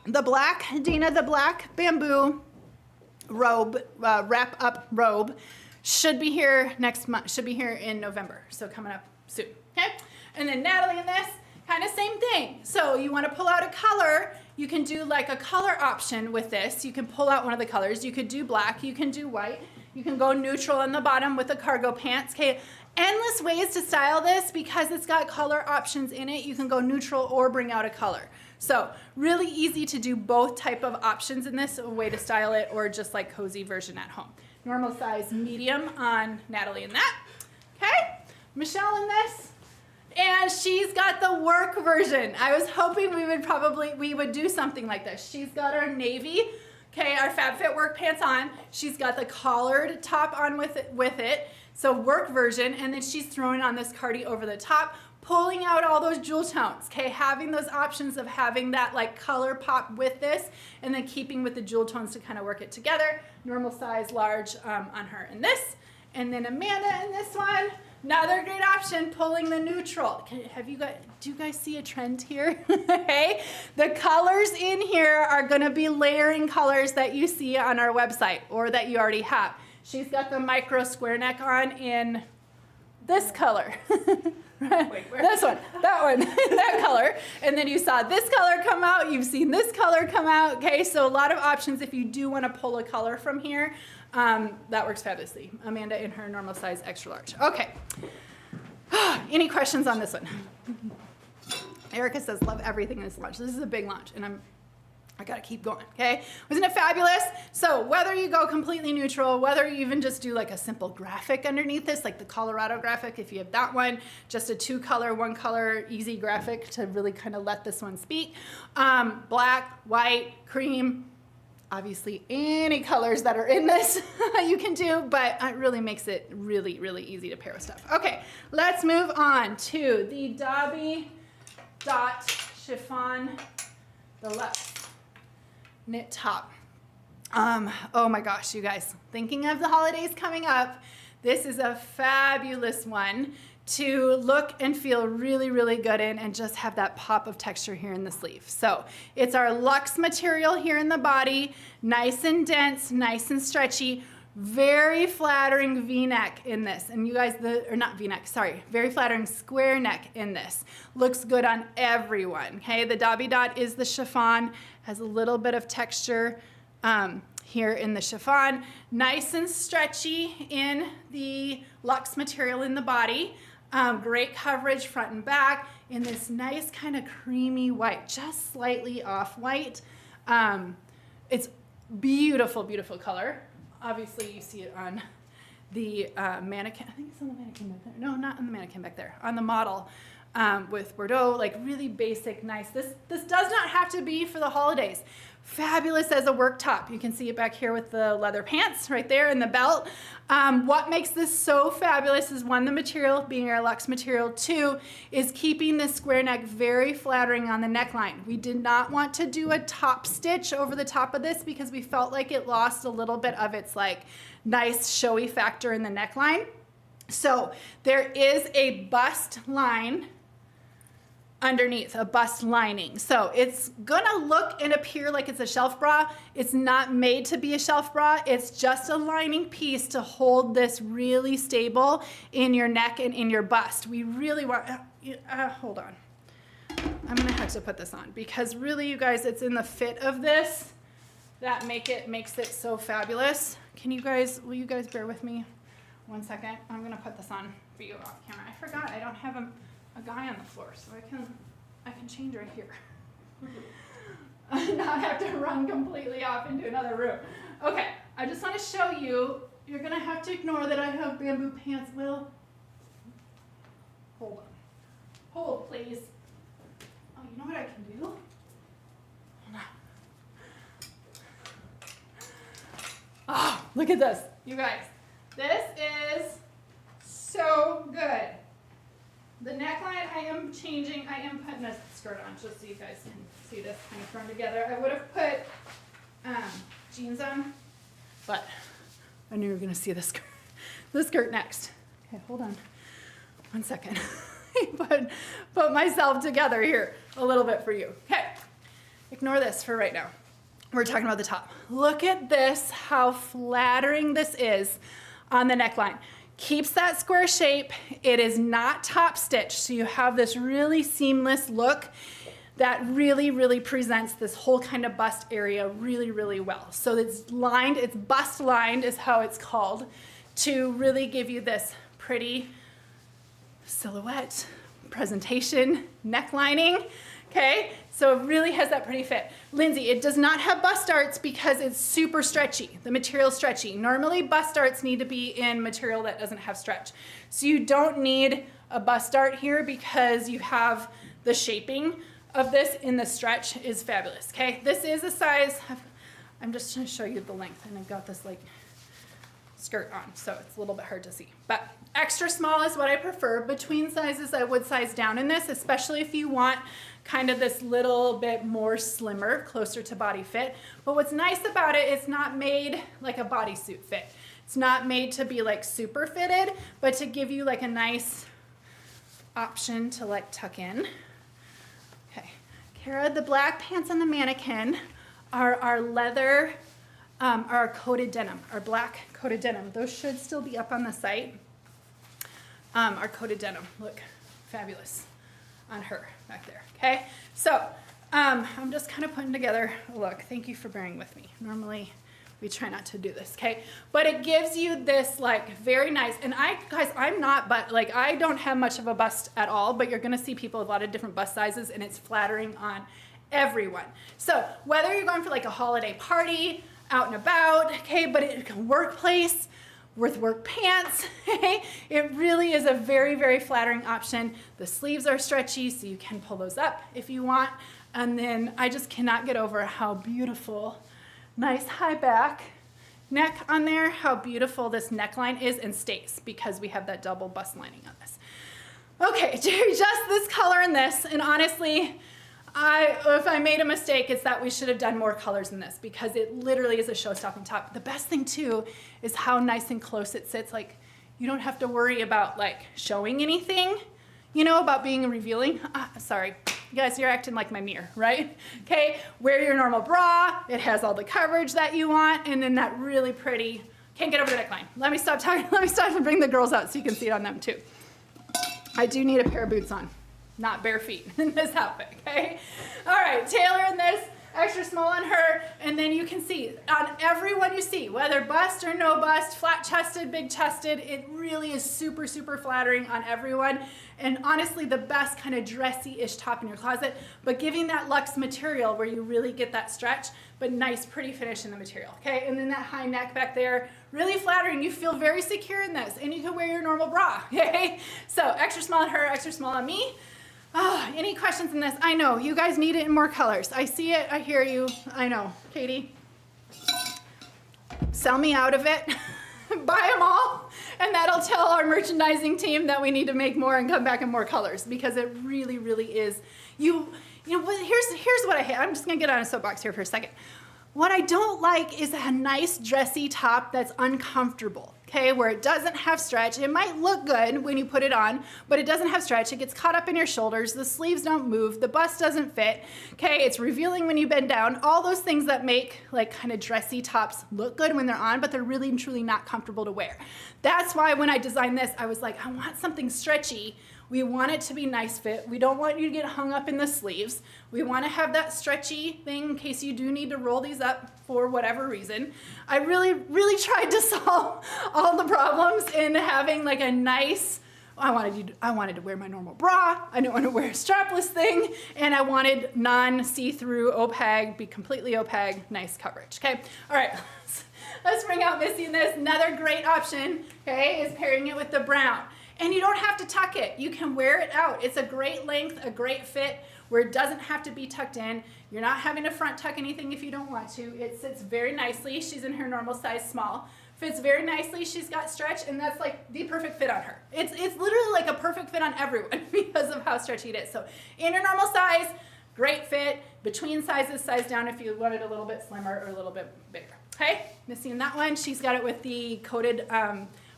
The black, Dina, the black bamboo robe, wrap up robe should be here next month, should be here in November. So coming up soon, okay? And then Natalie in this, kind of same thing. So you wanna pull out a color, you can do like a color option with this. You can pull out one of the colors. You could do black, you can do white. You can go neutral on the bottom with the cargo pants. Okay, endless ways to style this because it's got color options in it. You can go neutral or bring out a color. So really easy to do both type of options in this, a way to style it, or just like cozy version at home. Normal size medium on Natalie in that. Okay, Michelle in this. And she's got the work version. I was hoping we would do something like this. She's got our navy, okay, our FabFit work pants on. She's got the collared top on with it, so work version, and then she's throwing on this cardi over the top, pulling out all those jewel tones, okay, having those options of having that like color pop with this, and then keeping with the jewel tones to kind of work it together. Normal size, large on her in this. And then Amanda in this one. Another great option, pulling the neutral. Do you guys see a trend here? Hey, the colors in here are gonna be layering colors that you see on our website or that you already have. She's got the micro square neck on in this color. Wait, this one, that one, that color. And then you saw this color come out, you've seen this color come out. Okay, so a lot of options if you do wanna pull a color from here. That works fabulously. Amanda in her normal size extra large. Okay. Any questions on this one? Erica says, love everything in this launch. This is a big launch, and I gotta keep going, okay? Wasn't it fabulous? So whether you go completely neutral, whether you even just do like a simple graphic underneath this, like the Colorado graphic, if you have that one, just a 2-color, 1-color, easy graphic to really kind of let this one speak. Black, white, cream, obviously any colors that are in this you can do, but it really makes it really, really easy to pair with stuff. Okay, let's move on to the Dobby Dot Chiffon Deluxe knit top. Oh my gosh, you guys, thinking of the holidays coming up, this is a fabulous one to look and feel really, really good in and just have that pop of texture here in the sleeve. So it's our Luxe material here in the body, nice and dense, nice and stretchy, very flattering V-neck in this. And you guys, or not V-neck, sorry, very flattering square neck in this. Looks good on everyone, okay? The Dobby Dot is the chiffon, has a little bit of texture here in the chiffon. Nice and stretchy in the Luxe material in the body. Great coverage front and back in this nice kind of creamy white, just slightly off white. It's beautiful, beautiful color. Obviously you see it on the mannequin. I think it's on the mannequin back there. No, not on the mannequin back there. On the model with Bordeaux, like really basic, nice. This does not have to be for the holidays. Fabulous as a work top. You can see it back here with the leather pants right there and the belt. What makes this so fabulous is, one, the material, being our Luxe material. 2, is keeping this square neck very flattering on the neckline. We did not want to do a top stitch over the top of this because we felt like it lost a little bit of its like nice showy factor in the neckline. So there is a bust line underneath, a bust lining. So it's gonna look and appear like it's a shelf bra. It's not made to be a shelf bra. It's just a lining piece to hold this really stable in your neck and in your bust. We really want, hold on. I'm gonna have to put this on because really, you guys, it's in the fit of this that makes it so fabulous. Will you guys bear with me 1 second? I'm gonna put this on for you off camera. I forgot I don't have a guy on the floor, so I can change right here. Not have to run completely off into another room. Okay, I just want to show you. You're gonna have to ignore that I have bamboo pants. Will, hold on. Hold, please. Oh, you know what I can do? look at this, you guys. This is so good. The neckline I am changing. I am putting a skirt on just so you guys can see this kind of thrown together. I would have put jeans on, but I knew you were going to see the skirt next. Okay, hold on 1 second. put myself together here a little bit for you. Okay, ignore this for right now. We're talking about the top. Look at this, how flattering this is on the neckline. Keeps that square shape. It is not top stitched, so you have this really seamless look that really, really presents this whole kind of bust area really, really well. So it's lined, it's bust lined is how it's called, to really give you this pretty silhouette, presentation, neck lining, okay? So it really has that pretty fit. Lindsay, it does not have bust darts because it's super stretchy. The material's stretchy. Normally bust darts need to be in material that doesn't have stretch. So you don't need a bust dart here because you have the shaping of this in the stretch is fabulous, okay? This is a size, I'm just gonna show you the length, and I've got this like skirt on, so it's a little bit hard to see. But extra small is what I prefer. Between sizes, I would size down in this, especially if you want kind of this little bit more slimmer, closer to body fit. But what's nice about it, it's not made like a bodysuit fit. It's not made to be like super fitted, but to give you like a nice option to like tuck in. Okay, Kara, the black pants on the mannequin are our leather, our coated denim, our black coated denim. Those should still be up on the site. Our coated denim, look, fabulous on her back there, okay? So I'm just kind of putting together a look. Thank you for bearing with me. Normally we try not to do this, okay? But it gives you this like very nice, and guys, I'm not, but like I don't have much of a bust at all, but you're gonna see people with a lot of different bust sizes, and it's flattering on everyone. So whether you're going for like a holiday party, out and about, okay, but workplace, with work pants, okay? It really is a very, very flattering option. The sleeves are stretchy, so you can pull those up if you want. And then I just cannot get over how beautiful, nice high back, neck on there, how beautiful this neckline is and stays because we have that double bust lining on this. Okay, just this color and this, and honestly, if I made a mistake, it's that we should have done more colors in this because it literally is a show-stopping top. The best thing too is how nice and close it sits. Like you don't have to worry about like showing anything, you know, about being revealing. Sorry, you guys, you're acting like my mirror, right? Okay, wear your normal bra. It has all the coverage that you want, and then that really pretty, can't get over the neckline. Let me stop talking, let me stop and bring the girls out so you can see it on them too. I do need a pair of boots on. Not bare feet in this outfit, okay? All right, Taylor in this, extra small on her, and then you can see on everyone you see, whether bust or no bust, flat chested, big chested, it really is super, super flattering on everyone. And honestly, the best kind of dressy-ish top in your closet, but giving that luxe material where you really get that stretch, but nice, pretty finish in the material, okay? And then that high neck back there, really flattering. You feel very secure in this, and you can wear your normal bra, okay? So extra small on her, extra small on me. Oh, any questions in this? I know, you guys need it in more colors. I see it, I hear you, I know. Katie, sell me out of it, buy them all, and that'll tell our merchandising team that we need to make more and come back in more colors because it really, really is. You know, here's what I hate. I'm just gonna get on a soapbox here for a second. What I don't like is a nice dressy top that's uncomfortable, okay, where it doesn't have stretch. It might look good when you put it on, but it doesn't have stretch. It gets caught up in your shoulders. The sleeves don't move. The bust doesn't fit, okay? It's revealing when you bend down. All those things that make like kind of dressy tops look good when they're on, but they're really and truly not comfortable to wear. That's why when I designed this, I was like, I want something stretchy. We want it to be nice fit. We don't want you to get hung up in the sleeves. We want to have that stretchy thing in case you do need to roll these up for whatever reason. I really, really tried to solve all the problems in having like a nice, I wanted to wear my normal bra. I didn't want to wear a strapless thing. And I wanted non-see-through opaque, be completely opaque, nice coverage, okay? All right, let's bring out Missy in this. Another great option, okay, is pairing it with the brown. And you don't have to tuck it. You can wear it out. It's a great length, a great fit, where it doesn't have to be tucked in. You're not having to front tuck anything if you don't want to. It sits very nicely. She's in her normal size small. Fits very nicely. She's got stretch, and that's like the perfect fit on her. It's literally like a perfect fit on everyone because of how stretchy it is. So in your normal size, great fit. Between sizes, size down if you want it a little bit slimmer or a little bit bigger. Okay, missing that one. She's got it with the coated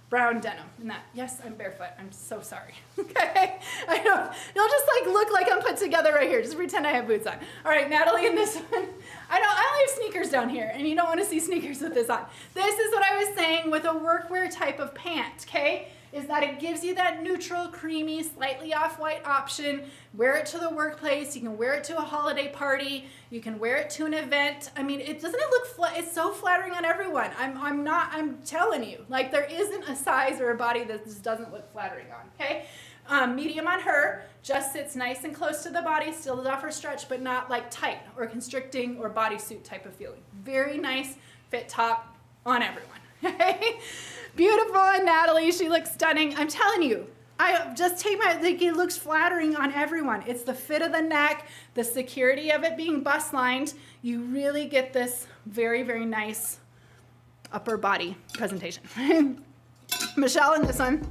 brown denim. And that, yes, I'm barefoot. I'm so sorry. Okay, I know. You'll just like look like I'm put together right here. Just pretend I have boots on. All right, Natalie, in this one, I only have sneakers down here, and you don't want to see sneakers with this on. This is what I was saying with a workwear type of pant. Okay, is that it gives you that neutral, creamy, slightly off-white option. Wear it to the workplace. You can wear it to a holiday party. You can wear it to an event. I mean, doesn't it look it's so flattering on everyone. I'm telling you, like there isn't a size or a body that this doesn't look flattering on, okay? Medium on her, just sits nice and close to the body, still does offer stretch, but not like tight or constricting or bodysuit type of feeling. Very nice fit top on everyone, okay? Beautiful, and Natalie, she looks stunning. I'm telling you, I just take like it looks flattering on everyone. It's the fit of the neck, the security of it being bust lined. You really get this very, very nice upper body presentation. Michelle in this one,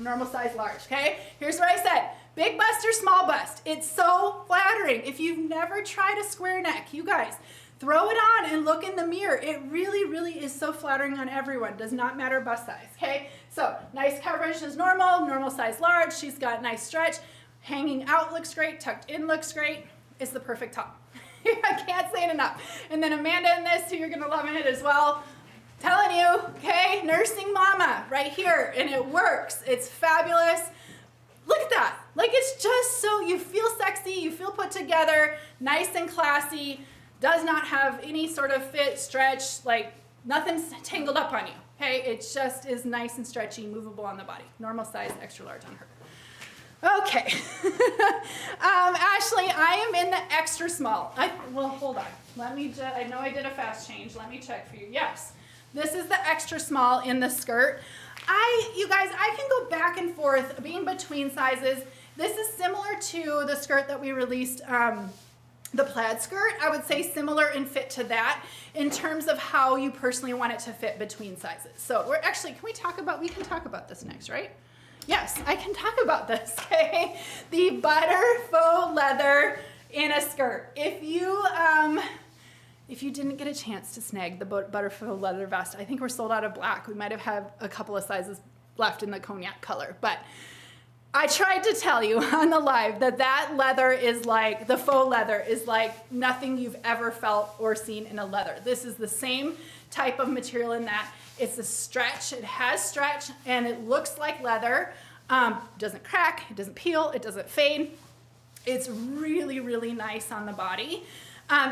normal size large, okay? Here's what I said, big bust or small bust. It's so flattering. If you've never tried a square neck, you guys, throw it on and look in the mirror. It really, really is so flattering on everyone. Does not matter bust size, okay? So nice coverage is normal size large. She's got nice stretch. Hanging out looks great. Tucked in looks great. It's the perfect top. I can't say it enough. And then Amanda in this, who you're gonna love in it as well. Telling you, okay? Nursing mama right here, and it works. It's fabulous. Look at that. Like it's just so, you feel sexy, you feel put together, nice and classy. Does not have any sort of fit, stretch, like nothing's tangled up on you, okay? It just is nice and stretchy, movable on the body. Normal size, extra large on her. Okay. Ashley, I am in the extra small. Well, hold on. I know I did a fast change. Let me check for you. Yes, this is the extra small in the skirt. You guys, I can go back and forth being between sizes. This is similar to the skirt that we released, the plaid skirt. I would say similar in fit to that in terms of how you personally want it to fit between sizes. So we can talk about this next, right? Yes, I can talk about this, okay? The butter faux leather in a skirt. If you didn't get a chance to snag the butter faux leather vest, I think we're sold out of black. We might have had a couple of sizes left in the cognac color, but I tried to tell you on the live that leather is like, the faux leather is like nothing you've ever felt or seen in a leather. This is the same type of material in that. It's a stretch, it has stretch, and it looks like leather. Doesn't crack, it doesn't peel, it doesn't fade. It's really, really nice on the body.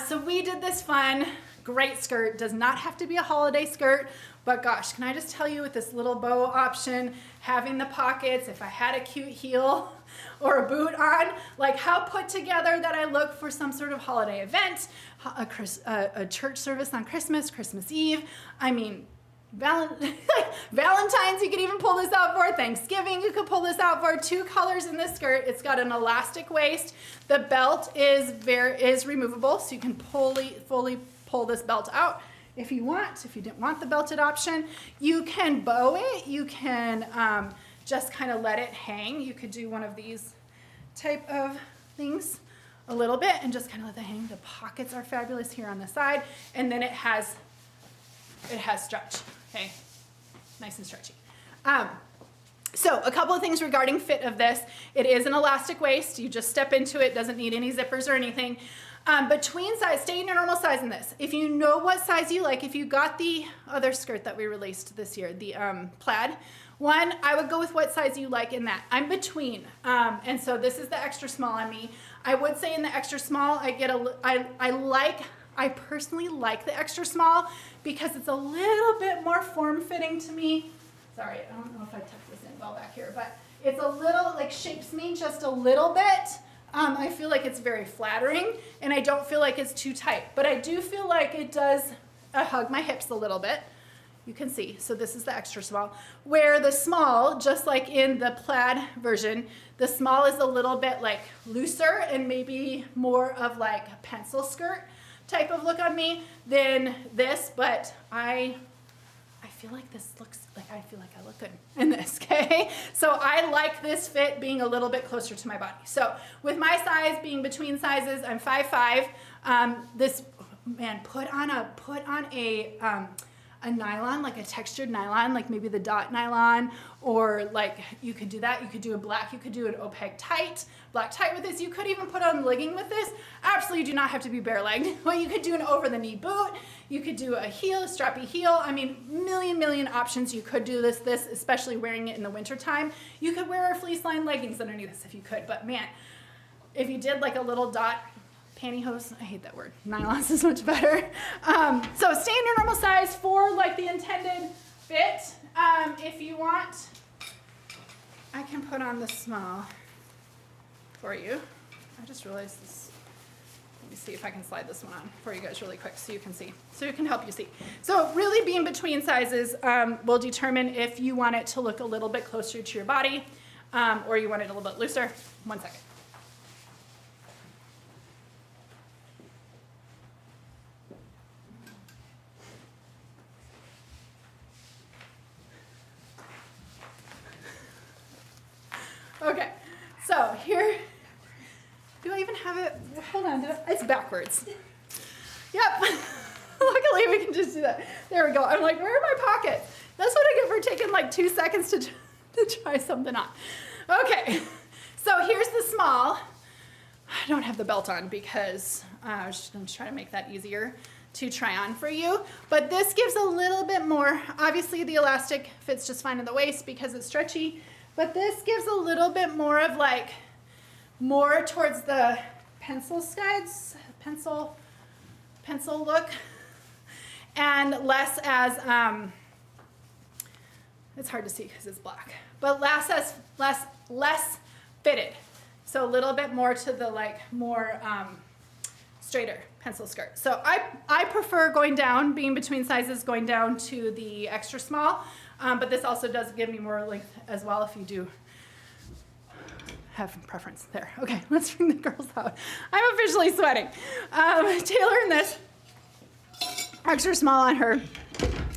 So we did this fun, great skirt. Does not have to be a holiday skirt, but gosh, can I just tell you with this little bow option, having the pockets, if I had a cute heel or a boot on, like how put together that I look for some sort of holiday event, a church service on Christmas Eve. I mean, Valentine's, you could even pull this out for. Thanksgiving, you could pull this out for. 2 colors in this skirt. It's got an elastic waist. The belt is removable, so you can fully pull this belt out if you want. If you didn't want the belted option, you can bow it. You can just kind of let it hang. You could do one of these type of things a little bit and just kind of let it hang. The pockets are fabulous here on the side, and then it has stretch, okay? Nice and stretchy. So a couple of things regarding fit of this. It is an elastic waist. You just step into it, doesn't need any zippers or anything. Between size, stay in your normal size in this. If you know what size you like, if you got the other skirt that we released this year, the plaid one, I would go with what size you like in that. I'm between, and so this is the extra small on me. I would say in the extra small, I personally like the extra small because it's a little bit more form-fitting to me. Sorry, I don't know if I tucked this in well back here, but it's a little, like, shapes me just a little bit. I feel like it's very flattering, and I don't feel like it's too tight, but I do feel like it does hug my hips a little bit. You can see, so this is the extra small. Where the small, just like in the plaid version, the small is a little bit like looser and maybe more of like a pencil skirt type of look on me than this, but I feel like this looks like, I feel like I look good in this, okay? So I like this fit being a little bit closer to my body. So with my size being between sizes, I'm 5'5". This, man, put on a nylon, like a textured nylon, like maybe the dot nylon, or like you could do that. You could do a black, you could do an opaque tight, black tight with this. You could even put on legging with this. Absolutely do not have to be bare legged. Well, you could do an over the knee boot. You could do a heel, a strappy heel. I mean, million options. You could do this, especially wearing it in the winter time. You could wear a fleece lined leggings underneath this if you could, but man, if you did like a little dot pantyhose, I hate that word, nylons is much better. So stay in your normal size for like the intended fit. If you want, I can put on the small for you. I just realized this. Let me see if I can slide this one on for you guys really quick so you can see, so it can help you see. So really being between sizes will determine if you want it to look a little bit closer to your body or you want it a little bit looser. 1 second. Okay, so here, do I even have it? Hold on, it's backwards. Yep, luckily we can just do that. There we go. I'm like, where are my pockets? That's what I get for taking like 2 seconds to try something on. Okay, so here's the small. I don't have the belt on because I was just gonna try to make that easier to try on for you. But this gives a little bit more, obviously the elastic fits just fine in the waist because it's stretchy. But this gives a little bit more of like, more towards the pencil look, and less as, it's hard to see because it's black, but less fitted. So a little bit more to the like more straighter pencil skirt. So I prefer going down, being between sizes, going down to the extra small. But this also does give me more length as well if you do have preference there. Okay, let's bring the girls out. I'm officially sweating. Taylor in this, extra small on her,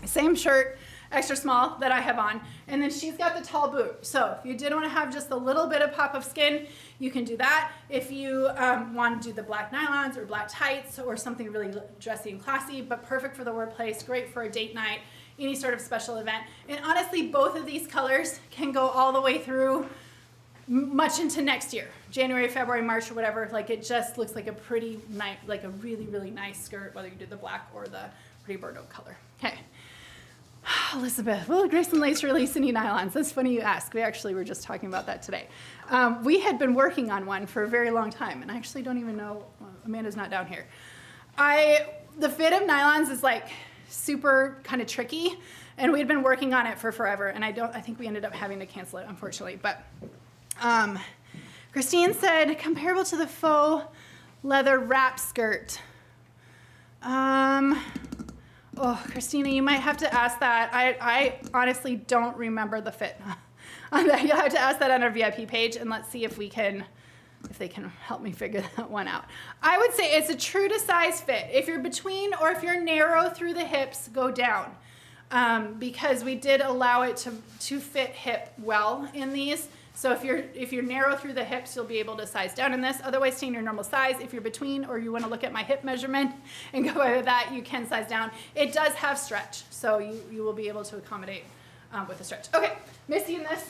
same shirt, extra small that I have on. And then she's got the tall boot. So if you did want to have just a little bit of pop of skin, you can do that. If you want to do the black nylons or black tights or something really dressy and classy, but perfect for the workplace, great for a date night, any sort of special event. And honestly, both of these colors can go all the way through much into next year, January, February, March, or whatever. Like it just looks like a pretty nice, like a really nice skirt, whether you do the black or the pretty Bordeaux color. Okay. Elizabeth, will Grace and Lace release any nylons? That's funny you ask. We actually were just talking about that today. We had been working on one for a very long time, and I actually don't even know, Amanda's not down here. The fit of nylons is like super kind of tricky, and we had been working on it for forever, and I think we ended up having to cancel it, unfortunately. But Christine said comparable to the faux leather wrap skirt. Oh, Christina, you might have to ask that. I honestly don't remember the fit on that. You'll have to ask that on our VIP page, and let's see if they can help me figure that one out. I would say it's a true to size fit. If you're between or if you're narrow through the hips, go down. Because we did allow it to fit hip well in these. So if you're narrow through the hips, you'll be able to size down in this. Otherwise, stay in your normal size. If you're between or you want to look at my hip measurement and go by that, you can size down. It does have stretch, so you will be able to accommodate with the stretch. Okay, Missy in this,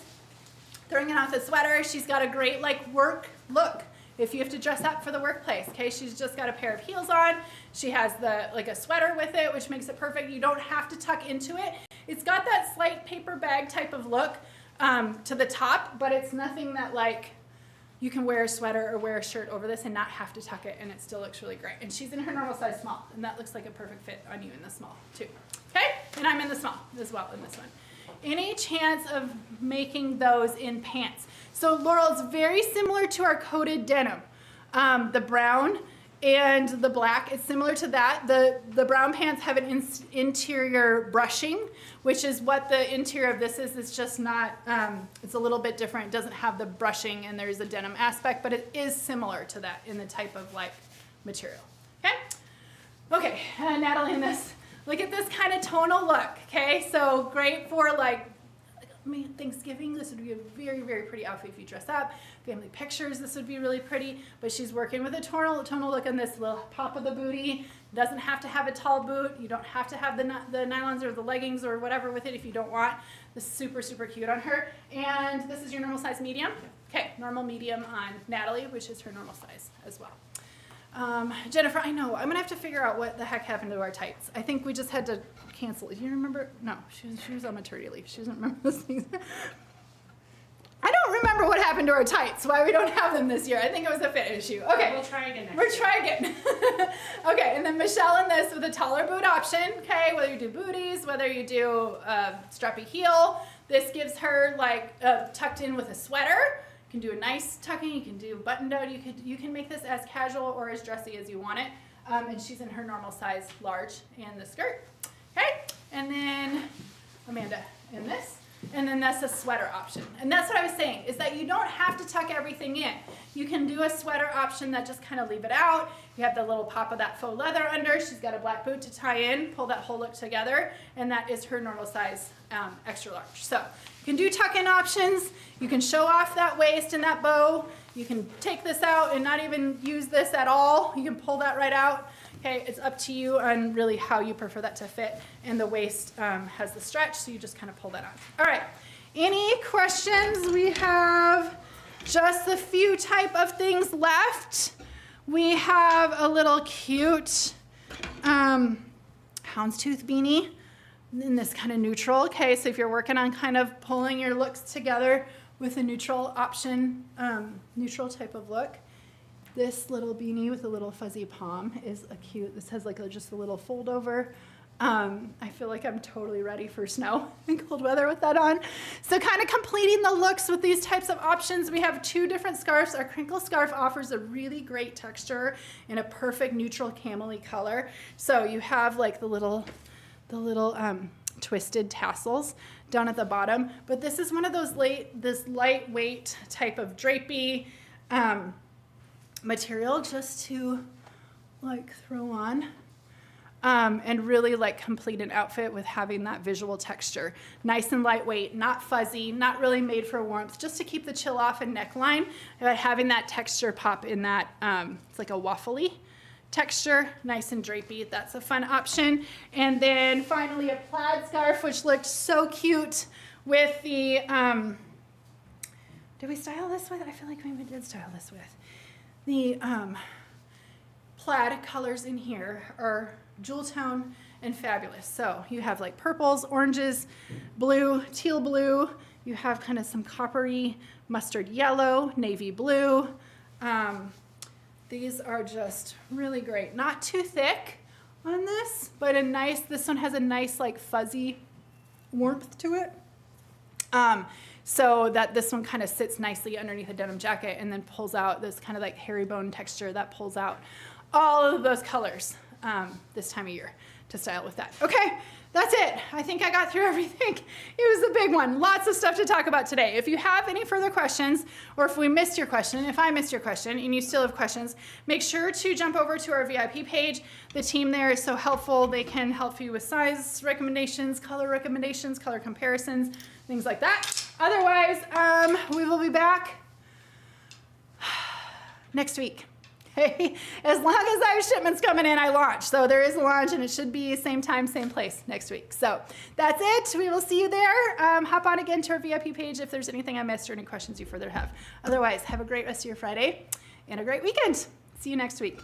throwing it off the sweater. She's got a great like work look. If you have to dress up for the workplace, okay? She's just got a pair of heels on. She has like a sweater with it, which makes it perfect. You don't have to tuck into it. It's got that slight paper bag type of look to the top, but it's nothing that like you can wear a sweater or wear a shirt over this and not have to tuck it, and it still looks really great. And she's in her normal size small, and that looks like a perfect fit on you in the small too. Okay, and I'm in the small as well in this one. Any chance of making those in pants? So Laurel is very similar to our coated denim. The brown and the black, it's similar to that. The brown pants have an interior brushing, which is what the interior of this is. It's just not, it's a little bit different. It doesn't have the brushing, and there's a denim aspect, but it is similar to that in the type of like material, okay? Okay, Natalie in this, Look at this kind of tonal look, okay? So great for like, I mean, Thanksgiving, this would be a very, very pretty outfit if you dress up. Family pictures, this would be really pretty. But she's working with a tonal look on this little pop of the booty. Doesn't have to have a tall boot. You don't have to have the nylons or the leggings or whatever with it if you don't want. This is super, super cute on her. And this is your normal size medium. Okay, normal medium on Natalie, which is her normal size as well. Jennifer, I know, I'm gonna have to figure out what the heck happened to our tights. I think we just had to cancel it. Do you remember? No, she was on maternity leave. She doesn't remember those things. I don't remember what happened to our tights, why we don't have them this year. I think it was a fit issue. Okay. We'll try again next We'll try again. Okay, and then Michelle in this with a taller boot option, okay, whether you do booties, whether you do strappy heel. This gives her like tucked in with a sweater. You can do a nice tucking, you can do button down, you can make this as casual or as dressy as you want it. And she's in her normal size large in the skirt. Okay, and then Amanda in this. And then that's a sweater option. And that's what I was saying, is that you don't have to tuck everything in. You can do a sweater option that just kind of leave it out. You have the little pop of that faux leather under. She's got a black boot to tie in, pull that whole look together, and that is her normal size extra large. So you can do tuck-in options. You can show off that waist and that bow. You can take this out and not even use this at all. You can pull that right out. Okay, it's up to you on really how you prefer that to fit. And the waist has the stretch, so you just kind of pull that on. All right, any questions? We have just a few type of things left. We have a little cute houndstooth beanie in this kind of neutral. Okay, so if you're working on kind of pulling your looks together with a neutral option, neutral type of look. This little beanie with a little fuzzy palm is a cute, this has like just a little fold over. I feel like I'm totally ready for snow and cold weather with that on. So kind of completing the looks with these types of options. We have two different scarves. Our Crinkle Scarf offers a really great texture in a perfect neutral camel-y color. So you have like the little twisted tassels down at the bottom. But this is one of those this lightweight type of drapey material just to like throw on and really like complete an outfit with having that visual texture. Nice and lightweight, not fuzzy, not really made for warmth, just to keep the chill off and neckline, but having that texture pop in that, it's like a waffly texture, nice and drapey. That's a fun option. And then finally a plaid scarf, which looked so cute with the, did we style this with? I feel like maybe we did style this with. The plaid colors in here are jewel tone and fabulous. So you have like purples, oranges, blue, teal blue. You have kind of some coppery mustard yellow, navy blue. These are just really great. Not too thick on this, but this one has a nice like fuzzy warmth to it. So that this one kind of sits nicely underneath a denim jacket and then pulls out this kind of like herringbone texture that pulls out all of those colors this time of year to style with that. Okay, that's it. I think I got through everything. It was a big one. Lots of stuff to talk about today. If you have any further questions, or if we missed your question, if I missed your question and you still have questions, make sure to jump over to our VIP page. The team there is so helpful. They can help you with size recommendations, color comparisons, things like that. Otherwise, we will be back next week. Okay? As long as I have shipments coming in, I launch. So there is a launch, and it should be same time, same place next week. So that's it. We will see you there. Hop on again to our VIP page if there's anything I missed or any questions you further have. Otherwise, have a great rest of your Friday and a great weekend. See you next week.